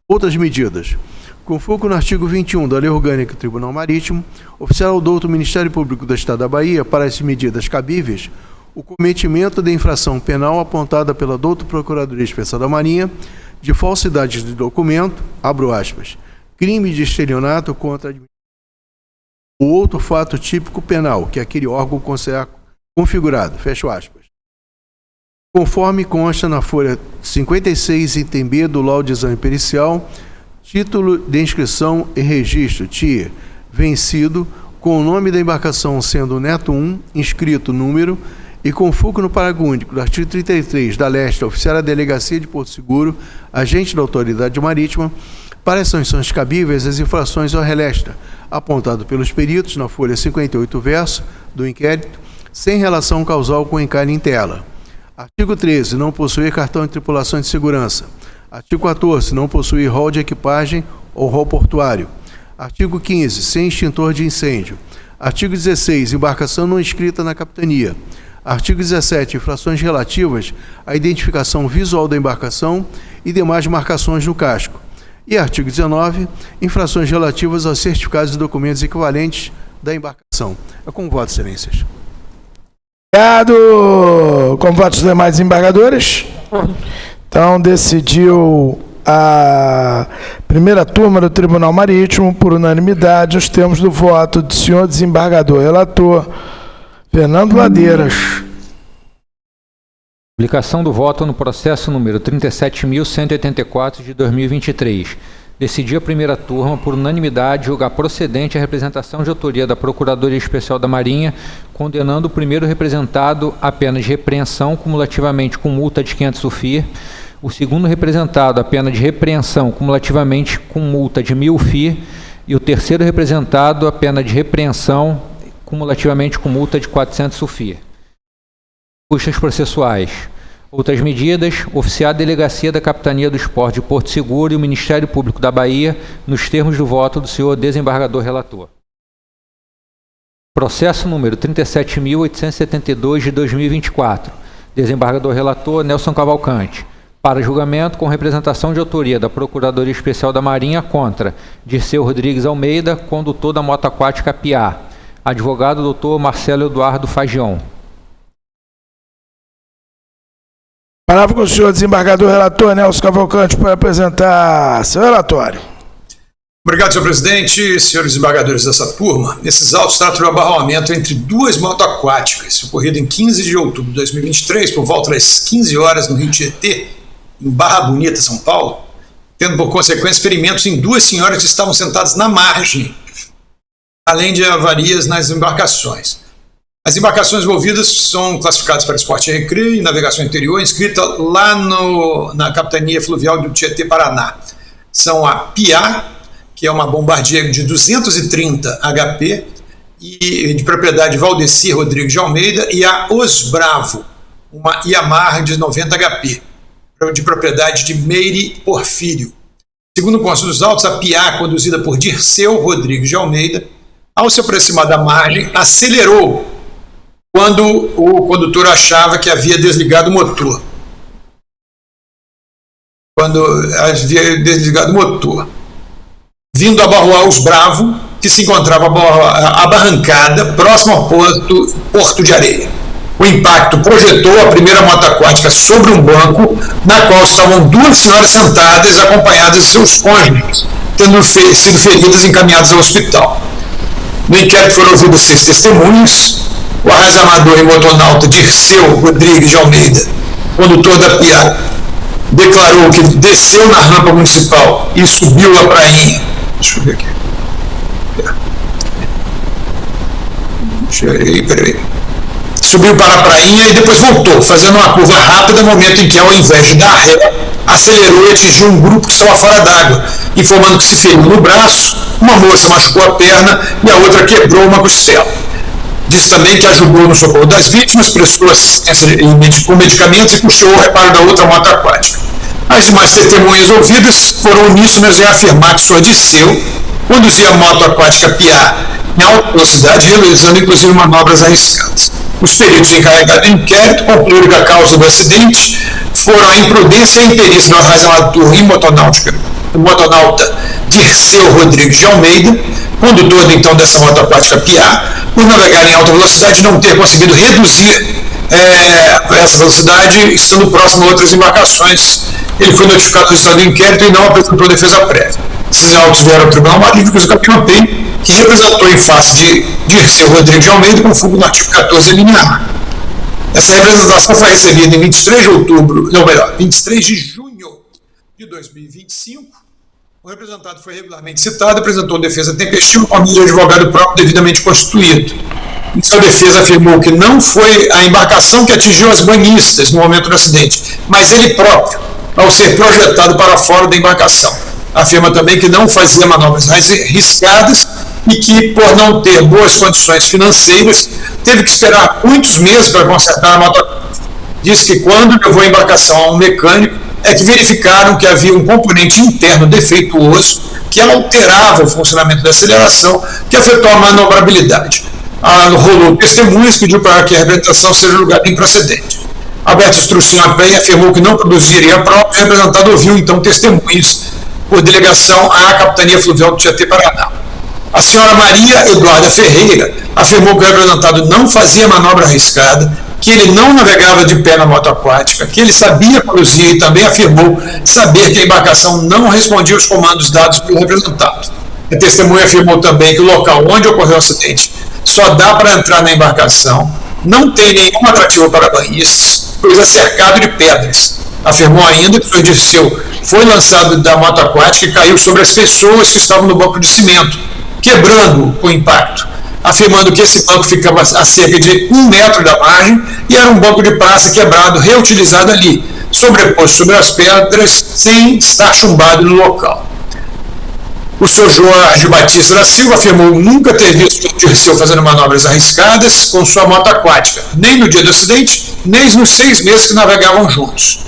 Outras medidas. Com foco no artigo 21 da Lei Orgânica do Tribunal Marítimo, oficial ao doutor Ministério Público do Estado da Bahia, para as medidas cabíveis, o cometimento de infração penal apontada pela doutor Procuradoria Especial da Marinha de falsidade de documento, abro aspas, crime de estelionato contra o outro fato típico penal, que aquele órgão considera configurado, fecho aspas. Conforme consta na folha 56, item B do laudo de exame pericial, título de inscrição e registro, TIE, vencido, com o nome da embarcação sendo Neto 1, inscrito número, e com foco no parágrafo único do artigo 33 da Leste, oficial da Delegacia de Porto Seguro, agente da Autoridade Marítima, para as sanções cabíveis as infrações ao relesta, apontado pelos peritos na folha 58 verso do inquérito, sem relação causal com o encalhe em tela. Artigo 13, não possuir cartão de tripulação de segurança. Artigo 14, não possuir rol de equipagem ou rol portuário. Artigo 15, sem extintor de incêndio. Artigo 16, embarcação não inscrita na capitania. Artigo 17, infrações relativas à identificação visual da embarcação e demais marcações no casco. E artigo 19, infrações relativas aos certificados e documentos equivalentes da embarcação. É com voto, excelências. Obrigado. Com votos dos demais desembargadores. Então, decidiu a primeira turma do Tribunal Marítimo, por unanimidade, os termos do voto do senhor desembargador relator Fernando Ladeiras. Publicação do voto no processo número 37.184 de 2023. Decidir a primeira turma, por unanimidade, julgar procedente a representação de autoria da Procuradoria Especial da Marinha, condenando o primeiro representado a pena de repreensão cumulativamente com multa de 500 UFIR, o segundo representado a pena de repreensão cumulativamente com multa de 1.000 UFIR e o terceiro representado a pena de repreensão cumulativamente com multa de 400 UFIR. Custas processuais. Outras medidas, oficiar a Delegacia da Capitania do Esporte de Porto Seguro e o Ministério Público da Bahia, nos termos do voto do senhor desembargador relator. Processo número 37.872 de 2024. Desembargador relator Nelson Cavalcante. para julgamento com representação de autoria da Procuradoria Especial da Marinha contra Dirceu Rodrigues Almeida, condutor da moto aquática Piá. Advogado Dr. Marcelo Eduardo Fagion. Palavra com o senhor desembargador relator Nelson Cavalcante para apresentar seu relatório. Obrigado, senhor presidente, senhores desembargadores dessa turma. Esses autos tratam do abarroamento entre duas motos aquáticas, ocorrido em 15 de outubro de 2023, por volta das 15 horas no Rio Tietê, em Barra Bonita, São Paulo, tendo por consequência ferimentos em duas senhoras que estavam sentadas na margem, além de avarias nas embarcações. As embarcações envolvidas são classificadas para esporte e recreio e navegação interior, inscrita lá na Capitania Fluvial do Tietê, Paraná. São a Piá, que é uma bombardier de 230 HP e de propriedade Valdeci Rodrigues de Almeida, e a Os Bravo, uma Yamaha de 90 HP, de propriedade de Meire Porfírio. Segundo o consta dos autos, a Piá, conduzida por Dirceu Rodrigues de Almeida, ao se aproximar da margem, acelerou quando o condutor achava que havia desligado o motor. Vindo abarroar Os Bravo, que se encontrava abarrancada, próximo ao Porto de Areia. O impacto projetou a primeira moto aquática sobre um banco, na qual estavam duas senhoras sentadas, acompanhadas de seus cônjuges, tendo sido feridas e encaminhadas ao hospital. No inquérito foram ouvidas 6 testemunhas. O arrasamador e motonauta Dirceu Rodrigues de Almeida, condutor da Piá, declarou que desceu na rampa municipal e subiu a prainha. Deixa eu ver aqui. Peraí. Subiu para a prainha e depois voltou, fazendo uma curva rápida, no momento em que, ao invés de dar ré, acelerou e atingiu um grupo que estava fora d'água, informando que se feriu no braço, uma moça machucou a perna e a outra quebrou uma costela. Disse também que ajudou no socorro das vítimas, prestou assistência com medicamentos e puxou o reparo da outra moto aquática. As demais testemunhas ouvidas foram uníssonas em afirmar que o senhor Dirceu conduzia a moto aquática Piá em alta velocidade, realizando inclusive manobras arriscadas. Os peritos encarregados do inquérito concluíram que a causa do acidente foram a imprudência e a imperícia do arrasamador e motonauta Dirceu Rodrigues de Almeida, condutor então dessa moto aquática Piá, por navegar em alta velocidade e não ter conseguido reduzir essa velocidade, estando próximo a outras embarcações. Ele foi notificado do resultado do inquérito e não apresentou defesa prévia. Esses autos vieram ao Tribunal Magníficos do Capitão Penha, que representou em face de Dirceu Rodrigues de Almeida com fogo no artigo 14, linha A. Essa representação foi recebida em 23 de junho de 2025. O representado foi regularmente citado, apresentou defesa tempestiva com a de advogado próprio devidamente constituído. Em sua defesa, afirmou que não foi a embarcação que atingiu as banhistas no momento do acidente, mas ele próprio, ao ser projetado para fora da embarcação. Afirma também que não fazia manobras arriscadas e que, por não ter boas condições financeiras, teve que esperar muitos meses para consertar a moto. Diz que quando levou a embarcação a um mecânico, é que verificaram que havia um componente interno defeituoso que alterava o funcionamento da aceleração, que afetou a manobrabilidade. Rolou testemunhas, pediu para que a representação seja julgada improcedente. Alberto Strucino Penha afirmou que não produziria a prova, e o representado ouviu então testemunhas por delegação à Capitania Fluvial do Tietê, Paraná. A senhora Maria Eduarda Ferreira afirmou que o representado não fazia manobra arriscada, que ele não navegava de pé na moto aquática, que ele sabia conduzir e também afirmou saber que a embarcação não respondia aos comandos dados pelo representado. A testemunha afirmou também que o local onde ocorreu o acidente só dá para entrar na embarcação, não tem nenhum atrativo para banhistas, pois é cercado de pedras. Afirmou ainda que o senhor Dirceu foi lançado da moto aquática e caiu sobre as pessoas que estavam no banco de cimento, quebrando o impacto, afirmando que esse banco ficava a cerca de 1 metro da margem e era um banco de praça quebrado, reutilizado ali, sobreposto sobre as pedras, sem estar chumbado no local. O senhor Jorge Batista da Silva afirmou nunca ter visto o Dirceu fazendo manobras arriscadas com sua moto aquática, nem no dia do acidente, nem nos 6 meses que navegavam juntos.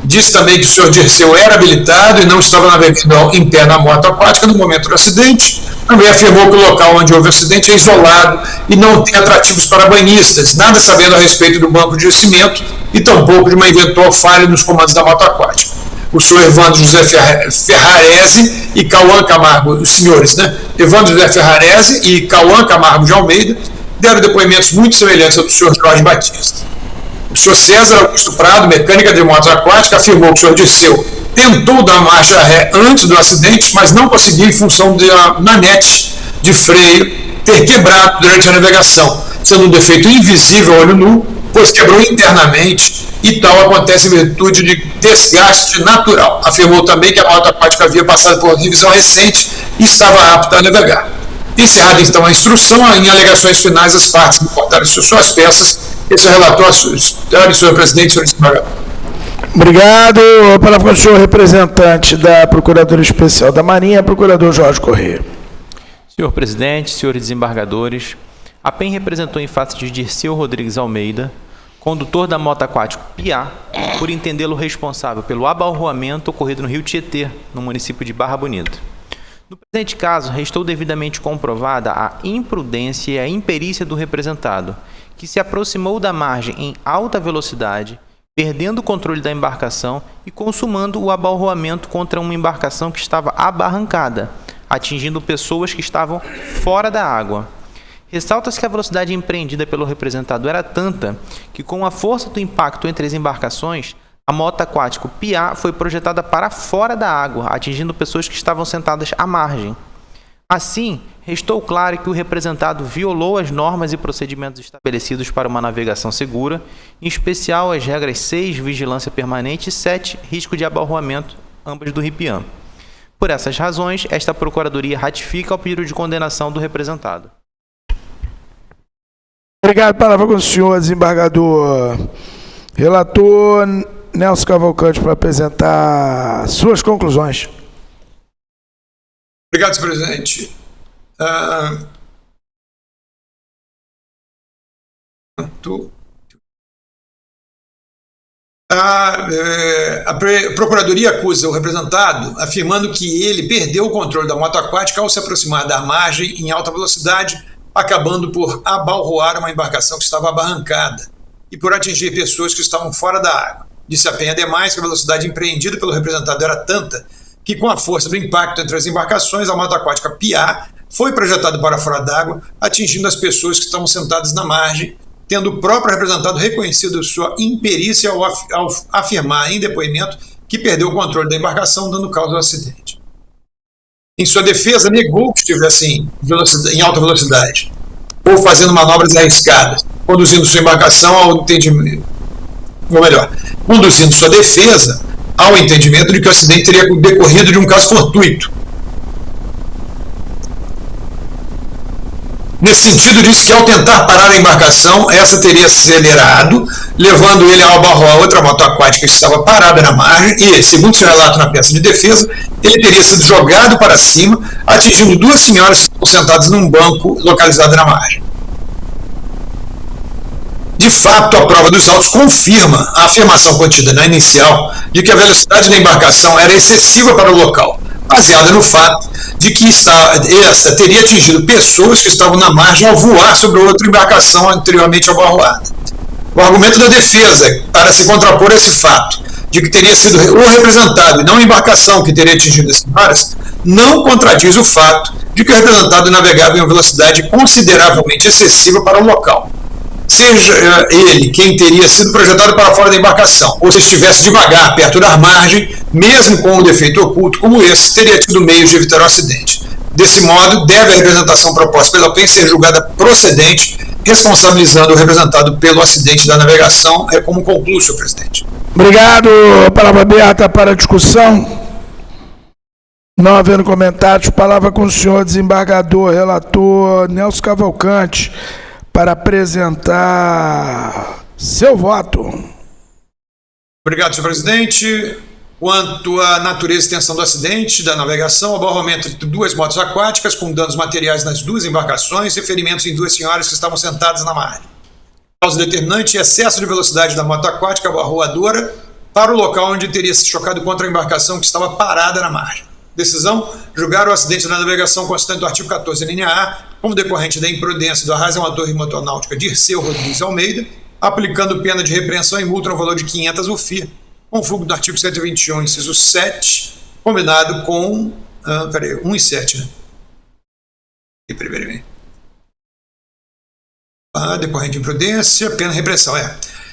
Disse também que o senhor Dirceu era habilitado e não estava navegando em pé na moto aquática no momento do acidente. Também afirmou que o local onde houve o acidente é isolado e não tem atrativos para banhistas, nada sabendo a respeito do banco de cimento e tampouco de uma eventual falha nos comandos da moto aquática. O senhor Evandro José Ferrarese e Cauã Camargo, os senhores, né? Evandro José Ferrarese e Cauã Camargo de Almeida deram depoimentos muito semelhantes ao do senhor Jorge Batista. O senhor César Augusto Prado, mecânica de motos aquáticas, afirmou que o senhor Dirceu tentou dar marcha ré antes do acidente, mas não conseguiu em função da manete de freio ter quebrado durante a navegação, sendo um defeito invisível ao olho nu, pois quebrou internamente e tal acontece em virtude de desgaste natural. Afirmou também que a moto aquática havia passado por revisão recente e estava apta a navegar. Encerrada então a instrução, em alegações finais, as partes reportaram suas peças. Esse é o relatório, senhor presidente, senhor desembargador. Obrigado. A palavra com o senhor representante da Procuradoria Especial da Marinha, procurador Jorge Corrêa. Senhor presidente, senhores desembargadores, a PEN representou em face de Dirceu Rodrigues Almeida, condutor da moto aquática Piá, por entendê-lo responsável pelo abalroamento ocorrido no rio Tietê, no município de Barra Bonita. No presente caso, restou devidamente comprovada a imprudência e a imperícia do representado, que se aproximou da margem em alta velocidade, perdendo o controle da embarcação e consumando o abalroamento contra uma embarcação que estava abarrancada, atingindo pessoas que estavam fora da água. Ressalta-se que a velocidade empreendida pelo representado era tanta que, com a força do impacto entre as embarcações, a moto aquática Piá foi projetada para fora da água, atingindo pessoas que estavam sentadas à margem. Assim, restou claro que o representado violou as normas e procedimentos estabelecidos para uma navegação segura, em especial as regras 6, vigilância permanente, e 7, risco de abalroamento, ambas do RIPIAM. Por essas razões, esta Procuradoria ratifica o pedido de condenação do representado. Obrigado. Palavra com o senhor, desembargador. Relator Nelson Cavalcante, para apresentar suas conclusões. Obrigado, senhor presidente. A Procuradoria acusa o representado afirmando que ele perdeu o controle da moto aquática ao se aproximar da margem em alta velocidade, acabando por abalroar uma embarcação que estava abarrancada e por atingir pessoas que estavam fora da água. Disse a PEN, ademais, que a velocidade empreendida pelo representado era tanta que, com a força do impacto entre as embarcações, a moto aquática Piá foi projetada para fora d'água, atingindo as pessoas que estavam sentadas na margem, tendo o próprio representado reconhecido sua imperícia ao afirmar em depoimento que perdeu o controle da embarcação, dando causa ao acidente. Em sua defesa, negou que estivesse em alta velocidade ou fazendo manobras arriscadas, conduzindo sua embarcação ao entendimento, ou melhor, conduzindo sua defesa ao entendimento de que o acidente teria decorrido de um caso fortuito. Nesse sentido, disse que ao tentar parar a embarcação, essa teria acelerado, levando ele ao abalroar outra moto aquática que estava parada na margem e, segundo seu relato na peça de defesa, ele teria sido jogado para cima, atingindo duas senhoras que estavam sentadas num banco localizado na margem. De fato, a prova dos autos confirma a afirmação contida na inicial de que a velocidade da embarcação era excessiva para o local, baseada no fato de que essa teria atingido pessoas que estavam na margem ao voar sobre outra embarcação anteriormente abalroada. O argumento da defesa, para se contrapor a esse fato de que teria sido o representado e não a embarcação que teria atingido as senhoras, não contradiz o fato de que o representado navegava em uma velocidade consideravelmente excessiva para o local. Seja ele quem teria sido projetado para fora da embarcação, ou se estivesse devagar, perto da margem, mesmo com um defeito oculto como esse, teria tido meios de evitar o acidente. Desse modo, deve a representação proposta pela PEN ser julgada procedente, responsabilizando o representado pelo acidente da navegação. É como conclui, senhor presidente. Obrigado. Palavra aberta para discussão. Não havendo comentários, palavra com o senhor, desembargador, relator Nelson Cavalcante, para apresentar seu voto. Obrigado, senhor presidente. Quanto à natureza e extensão do acidente da navegação, abalroamento de duas motos aquáticas com danos materiais nas duas embarcações e ferimentos em duas senhoras que estavam sentadas na margem. Causa determinante, excesso de velocidade da moto aquática abalroadora para o local onde teria se chocado contra a embarcação que estava parada na margem. Decisão: julgar o acidente da navegação constante do artigo 14, linha A, como decorrente da imprudência do arrazoador e motonáutica Dirceu Rodrigues Almeida, aplicando pena de repreensão e multa no valor de 500 UFI, conforme do artigo 121, inciso 7, combinado com 1 e 7, né? E primeiro, decorrente de imprudência, pena de repressão,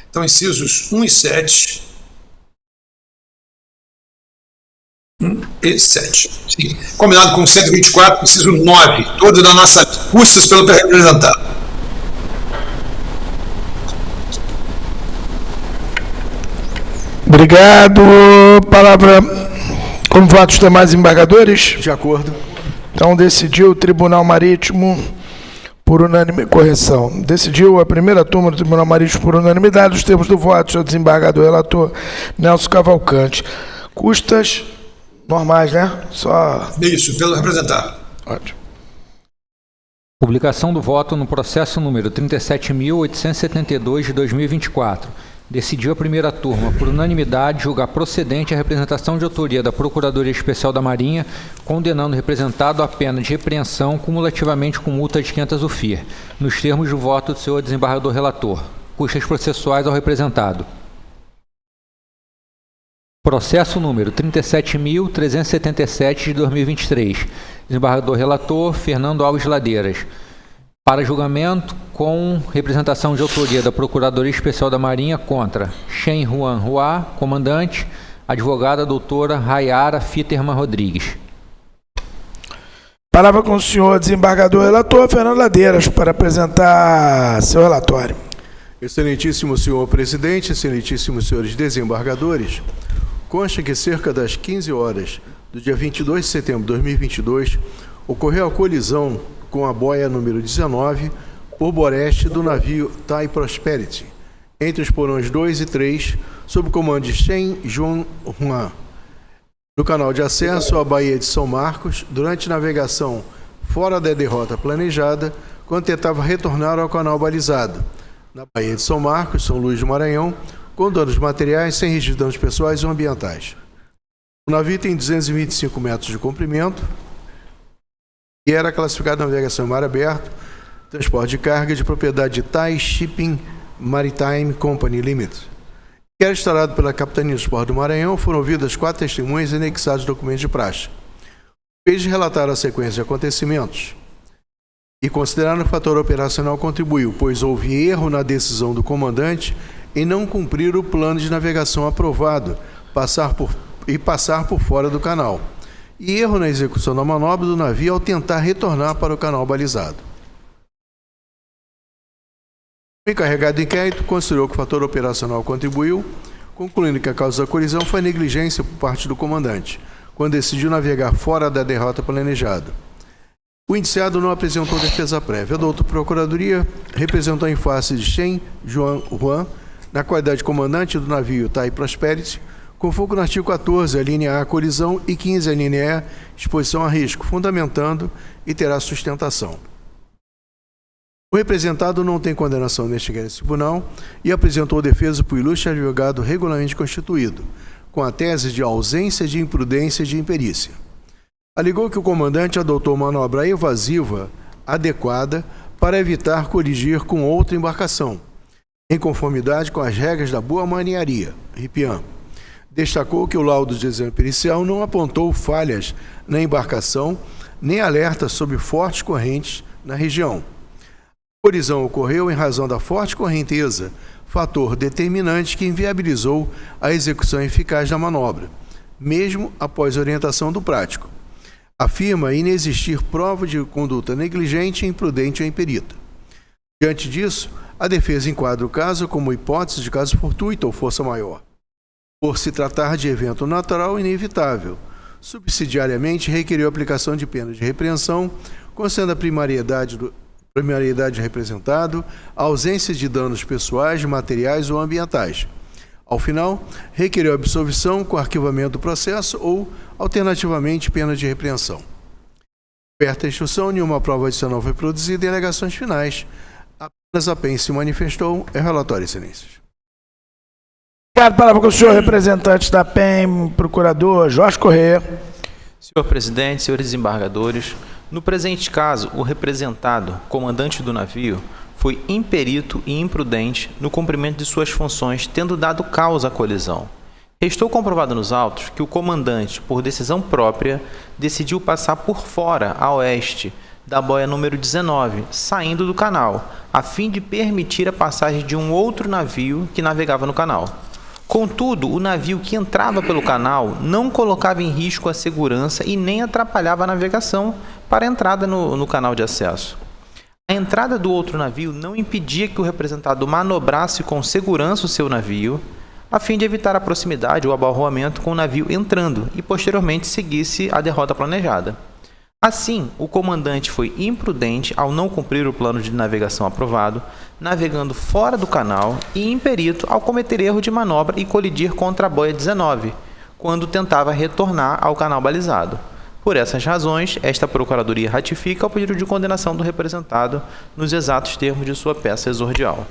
Então, incisos 1 e 7. 1 e 7. Sim. Combinado com 124, inciso 9. Todas das nossas custas pelo representado. Obrigado. Palavra como voto dos demais embargadores. De acordo. Então, decidiu o Tribunal Marítimo por unanimidade. Correção. Decidiu a primeira turma do Tribunal Marítimo por unanimidade os termos do voto, senhor desembargador relator Nelson Cavalcante. Custas normais, né? Só. Isso, pelo representado. Ótimo. Publicação do voto no processo número 37.872 de 2024. Decidiu a primeira turma, por unanimidade, julgar procedente a representação de autoria da Procuradoria Especial da Marinha, condenando o representado à pena de repreensão cumulativamente com multa de 500 UFIR, nos termos do voto do senhor desembargador relator. Custas processuais ao representado. Processo número 37.377 de 2023. Desembargador relator Fernando Alves Ladeiras. Para julgamento com representação de autoria da Procuradoria Especial da Marinha contra Shen Juan Hua, comandante, advogada doutora Rayara Fitterman Rodrigues. Palavra com o senhor desembargador relator Fernando Ladeiras para apresentar seu relatório. Excelentíssimo senhor presidente, excelentíssimos senhores desembargadores, consta que cerca das 15 horas do dia 22 de setembro de 2022 ocorreu a colisão com a boia número 19 por boreste do navio Thai Prosperity, entre os porões 2 e 3, sob o comando de Shen Juan Hua, no canal de acesso à Baía de São Marcos, durante navegação fora da derrota planejada, quando tentava retornar ao canal balizado, na Baía de São Marcos, São Luís do Maranhão, com danos materiais sem registro de danos pessoais ou ambientais. O navio tem 225 metros de comprimento e era classificado navegação em mar aberto, transporte de carga de propriedade de Thai Shipping Maritime Company Limited. Que era instaurado pela Capitania dos Portos do Maranhão, foram ouvidas 4 testemunhas e anexados documentos de praxe. Eles relataram a sequência de acontecimentos e consideraram que o fator operacional contribuiu, pois houve erro na decisão do comandante em não cumprir o plano de navegação aprovado, passar por fora do canal, e erro na execução da manobra do navio ao tentar retornar para o canal balizado. O encarregado do inquérito considerou que o fator operacional contribuiu, concluindo que a causa da colisão foi negligência por parte do comandante, quando decidiu navegar fora da derrota planejada. O indiciado não apresentou defesa prévia. A doutora Procuradoria representou em face de Shen Juan Hua, na qualidade de comandante do navio Thai Prosperity, com foco no artigo 14, a linha A, colisão, e 15, a linha E, exposição a risco, fundamentando e terá sustentação. O representado não tem condenação neste tribunal e apresentou defesa por ilustre advogado regularmente constituído, com a tese de ausência de imprudência e de imperícia. Alegou que o comandante adotou manobra evasiva adequada para evitar colidir com outra embarcação, em conformidade com as regras da boa marinharia, RIPIAM. Destacou que o laudo de exame pericial não apontou falhas na embarcação, nem alerta sobre fortes correntes na região. A colisão ocorreu em razão da forte correnteza, fator determinante que inviabilizou a execução eficaz da manobra, mesmo após a orientação do prático. Afirma inexistir prova de conduta negligente, imprudente ou imperita. Diante disso, a defesa enquadra o caso como hipótese de caso fortuito ou força maior, por se tratar de evento natural inevitável. Subsidiariamente, requeriu a aplicação de pena de repreensão, considerando a primariedade do representado, a ausência de danos pessoais, materiais ou ambientais. Ao final, requeriu a absolvição com arquivamento do processo ou, alternativamente, pena de repreensão. Perto a instrução, nenhuma prova adicional foi produzida em alegações finais. Apenas a PEN se manifestou. É relatório, excelências. Obrigado. Palavra com o senhor representante da PEN, procurador Jorge Corrêa. Senhor presidente, senhores desembargadores, no presente caso, o representado, comandante do navio, foi imperito e imprudente no cumprimento de suas funções, tendo dado causa à colisão. Restou comprovado nos autos que o comandante, por decisão própria, decidiu passar por fora, a oeste, da boia número 19, saindo do canal, a fim de permitir a passagem de um outro navio que navegava no canal. Contudo, o navio que entrava pelo canal não colocava em risco a segurança e nem atrapalhava a navegação para a entrada no canal de acesso. A entrada do outro navio não impedia que o representado manobrasse com segurança o seu navio, a fim de evitar a proximidade ou abalroamento com o navio entrando e posteriormente seguisse a derrota planejada. Assim, o comandante foi imprudente ao não cumprir o plano de navegação aprovado, navegando fora do canal, e imperito ao cometer erro de manobra e colidir contra a boia 19, quando tentava retornar ao canal balizado. Por essas razões, esta Procuradoria ratifica o pedido de condenação do representado nos exatos termos de sua peça exordial.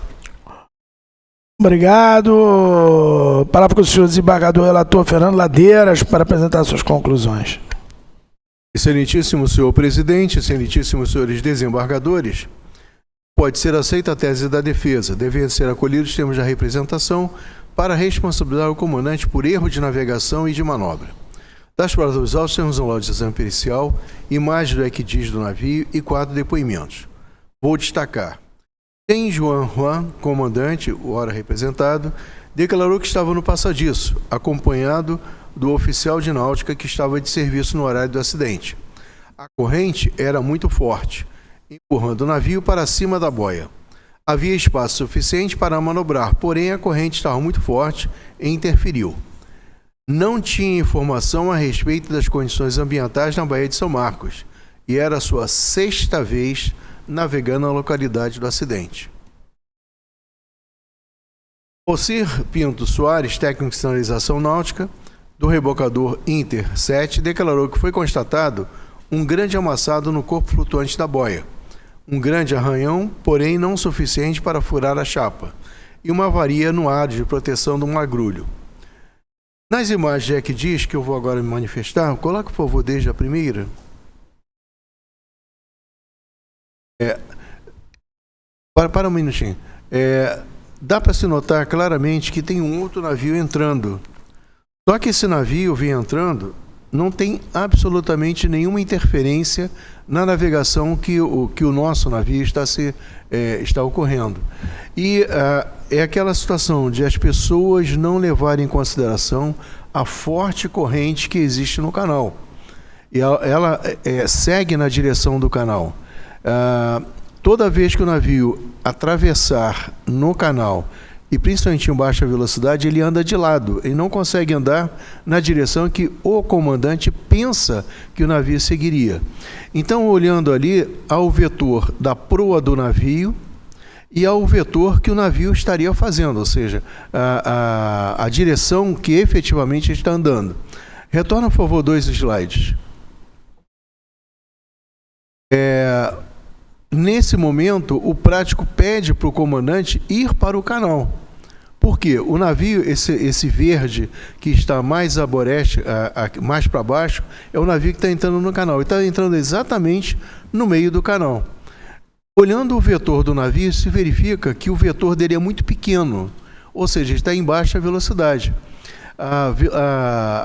Obrigado. Palavra com o senhor desembargador relator Fernando Ladeiras para apresentar suas conclusões. Excelentíssimo senhor presidente, excelentíssimos senhores desembargadores, pode ser aceita a tese da defesa, devendo ser acolhidos os termos da representação para responsabilizar o comandante por erro de navegação e de manobra. Das provas dos autos, temos um laudo de exame pericial, imagem do ECDIS do navio e 4 depoimentos. Vou destacar. Tem Juan, comandante, o ora representado, declarou que estava no passadiço, acompanhado do oficial de náutica que estava de serviço no horário do acidente. A corrente era muito forte, empurrando o navio para cima da boia. Havia espaço suficiente para manobrar, porém a corrente estava muito forte e interferiu. Não tinha informação a respeito das condições ambientais na Baía de São Marcos e era a sua 6ª vez navegando na localidade do acidente. Ocir Pinto Soares, técnico de sinalização náutica, do rebocador Inter 7, declarou que foi constatado um grande amassado no corpo flutuante da boia, um grande arranhão, porém não suficiente para furar a chapa, e uma avaria no aro de proteção do magrulho. Nas imagens de ECDIS, que eu vou agora me manifestar, coloque, por favor, desde a primeira. Para um minutinho. Dá para se notar claramente que tem um outro navio entrando. Só que esse navio vem entrando, não tem absolutamente nenhuma interferência na navegação que o nosso navio está ocorrendo. E é aquela situação de as pessoas não levarem em consideração a forte corrente que existe no canal. E ela segue na direção do canal. Toda vez que o navio atravessar no canal, e principalmente em baixa velocidade, ele anda de lado, ele não consegue andar na direção que o comandante pensa que o navio seguiria. Então, olhando ali ao vetor da proa do navio e ao vetor que o navio estaria fazendo, ou seja, a direção que efetivamente está andando. Retorna, por favor, 2 slides. Nesse momento, o prático pede para o comandante ir para o canal. Por quê? O navio, esse verde que está mais a boreste, mais para baixo, é o navio que está entrando no canal. Ele está entrando exatamente no meio do canal. Olhando o vetor do navio, se verifica que o vetor dele é muito pequeno, ou seja, ele está em baixa velocidade.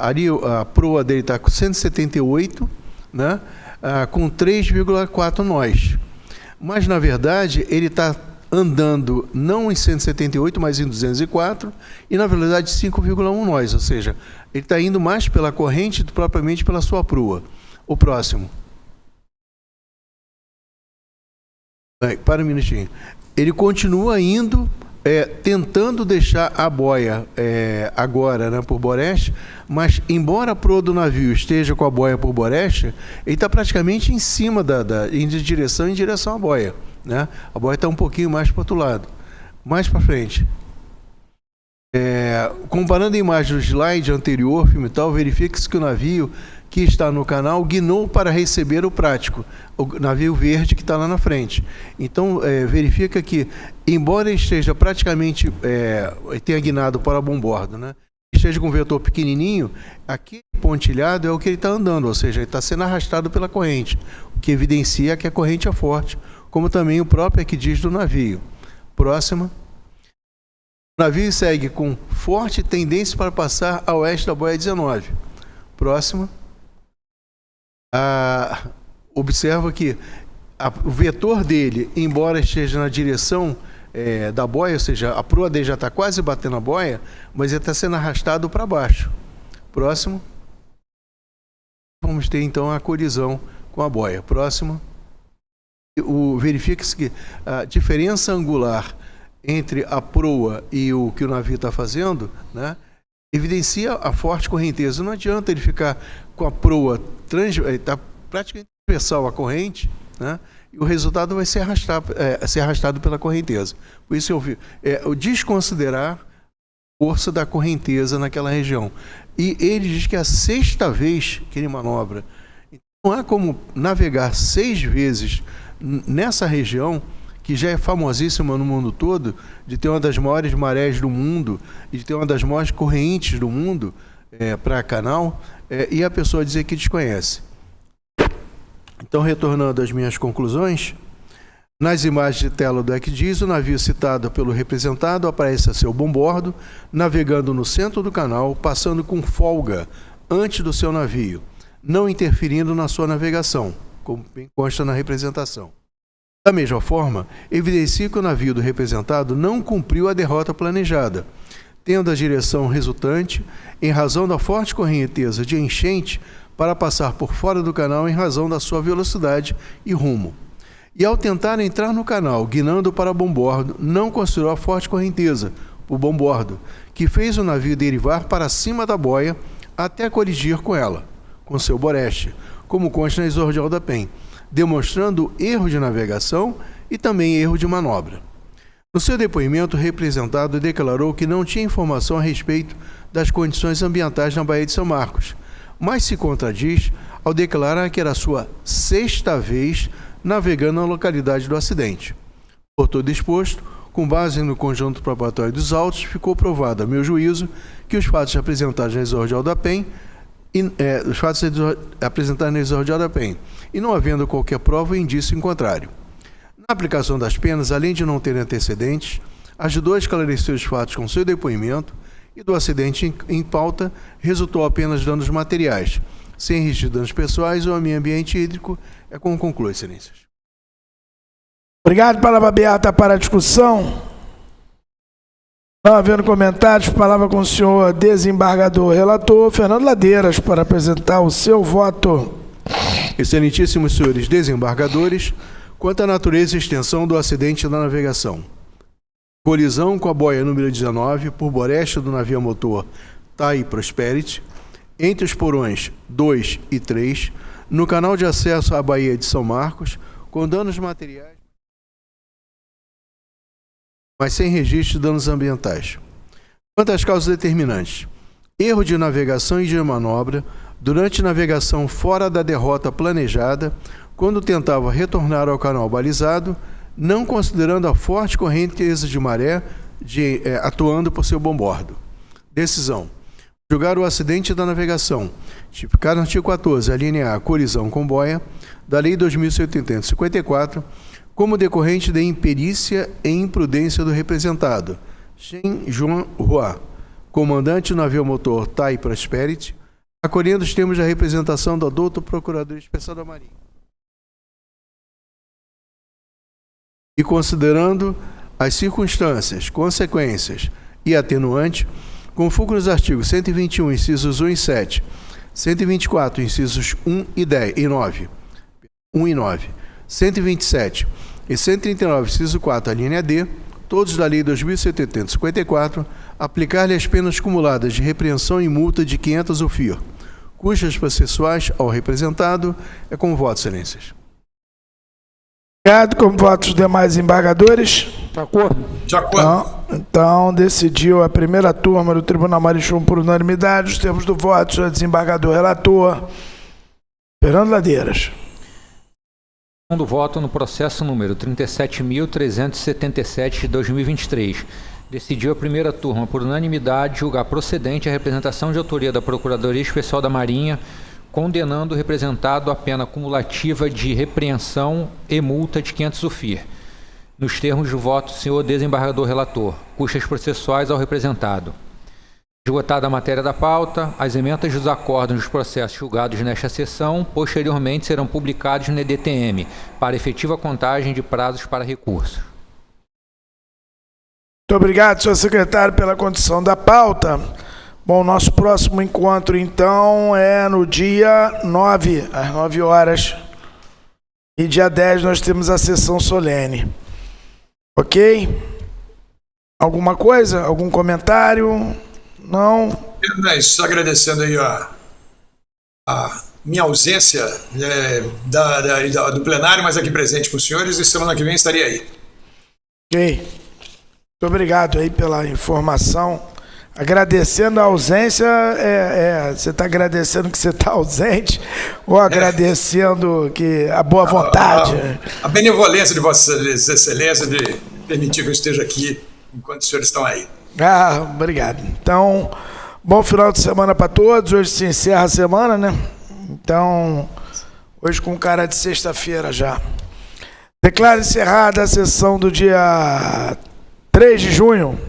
Ali a proa dele está com 178, né, com 3,4 nós. Mas, na verdade, ele está andando não em 178, mas em 204, e, na verdade, 5,1 nós, ou seja, ele está indo mais pela corrente do que propriamente pela sua proa. O próximo. Para um minutinho. Ele continua indo, tentando deixar a boia agora, né, por boreste, mas embora a proa do navio esteja com a boia por boreste, ele está praticamente em cima em direção à boia, né? A boia está um pouquinho mais para o outro lado, mais para frente. Comparando a imagem do slide anterior, filme tal, verifica-se que o navio que está no canal guinou para receber o prático, o navio verde que está lá na frente. Então, verifica que, embora ele esteja praticamente, tenha guinado para bombordo, né, esteja com um vetor pequenininho, aquele pontilhado é o que ele está andando, ou seja, ele está sendo arrastado pela corrente, o que evidencia que a corrente é forte, como também o próprio ECDIS do navio. Próxima. O navio segue com forte tendência para passar a oeste da boia 19. Próxima. Observa que o vetor dele, embora esteja na direção da boia, ou seja, a proa dele já está quase batendo a boia, mas ele está sendo arrastado para baixo. Próximo. Vamos ter então a colisão com a boia. Próximo. Verifica-se que a diferença angular entre a proa e o que o navio está fazendo, né, evidencia a forte correnteza. Não adianta ele ficar com a proa está praticamente transversal à corrente, né, e o resultado vai ser arrastado pela correnteza. Por isso eu desconsiderar a força da correnteza naquela região. E ele diz que é a 6ª vez que ele manobra. Então, não há como navegar 6 vezes nessa região, que já é famosíssima no mundo todo, de ter uma das maiores marés do mundo e de ter uma das maiores correntes do mundo para canal, e a pessoa dizer que desconhece. Então, retornando às minhas conclusões, nas imagens de tela do ECDIS, o navio citado pelo representado aparece a seu bombordo, navegando no centro do canal, passando com folga antes do seu navio, não interferindo na sua navegação, como bem consta na representação. Da mesma forma, evidencia que o navio do representado não cumpriu a derrota planejada, tendo a direção resultante em razão da forte correnteza de enchente para passar por fora do canal em razão da sua velocidade e rumo. E ao tentar entrar no canal, guinando para bombordo, não considerou a forte correnteza por bombordo, que fez o navio derivar para cima da boia até colidir com ela, com seu boreste, como consta na exordial da PEM, demonstrando erro de navegação e também erro de manobra. No seu depoimento, o representado declarou que não tinha informação a respeito das condições ambientais na Baía de São Marcos, mas se contradiz ao declarar que era a sua 6ª vez navegando na localidade do acidente. Por todo exposto, com base no conjunto probatório dos autos, ficou provado, a meu juízo, que os fatos apresentados na exordial da PEM e não havendo qualquer prova ou indício em contrário. Na aplicação das penas, além de não ter antecedentes, ajudou a esclarecer os fatos com seu depoimento e do acidente em pauta resultou apenas danos materiais, sem registro de danos pessoais ou meio ambiente hídrico. É como conclui, excelências. Obrigado. Palavra aberta para a discussão. Não havendo comentários, palavra com o senhor desembargador relator Fernando Ladeiras para apresentar o seu voto. Excelentíssimos senhores desembargadores, quanto à natureza e extensão do acidente da navegação. Colisão com a boia número 19 por boreste do navio motor TAI Prosperity, entre os porões 2 e 3, no canal de acesso à Baía de São Marcos, com danos materiais, mas sem registro de danos ambientais. Quanto às causas determinantes, erro de navegação e de manobra durante navegação fora da derrota planejada, quando tentava retornar ao canal balizado, não considerando a forte correnteza de maré atuando por seu bombordo. Decisão. Julgar o acidente da navegação, tipificado no artigo 14, a linha A, colisão com boia, da Lei 2.754, como decorrente de imperícia e imprudência do representado, Chen Juan Hua, comandante do navio motor TAI Prosperity, acolhendo os termos da representação do doutor Procurador Especial da Marinha. E considerando as circunstâncias, consequências e atenuante, com foco nos artigos 121, incisos 1 e 7, 124, incisos 1 e 9, 127 e 139, inciso 4, a linha D, todos da Lei 2.754, aplicar-lhe as penas cumuladas de repreensão e multa de 500 UFIR, custas processuais ao representado. É com voto, excelências. Obrigado. Com votos dos demais embargadores. De acordo? De acordo. Então, decidiu a primeira turma do Tribunal Marechal por unanimidade. Os termos do voto, senhor desembargador relator Fernando Ladeiras. Segundo voto no processo número 37.377 de 2023. Decidiu a primeira turma por unanimidade julgar procedente a representação de autoria da Procuradoria Especial da Marinha condenando o representado à pena cumulativa de repreensão e multa de 500 UFIR, nos termos do voto do senhor desembargador relator, custas processuais ao representado. Esgotada a matéria da pauta, as emendas dos acordos dos processos julgados nesta sessão, posteriormente serão publicados no EDTM, para efetiva contagem de prazos para recurso. Muito obrigado, senhor secretário, pela condição da pauta. Bom, nosso próximo encontro, então, é no dia 9, às 9 horas. E dia 10 nós temos a sessão solene. Ok? Alguma coisa? Algum comentário? Não? Só agradecendo aí a minha ausência do plenário, mas aqui presente com os senhores, e semana que vem estarei aí. Ok. Muito obrigado aí pela informação. Agradecendo a ausência, você está agradecendo que você está ausente ou agradecendo que a boa vontade? A benevolência de Vossas Excelências de permitir que eu esteja aqui enquanto os senhores estão aí. Obrigado. Então, bom final de semana para todos. Hoje se encerra a semana, né? Então, hoje com cara de sexta-feira já. Declaro encerrada a sessão do dia 3 de junho.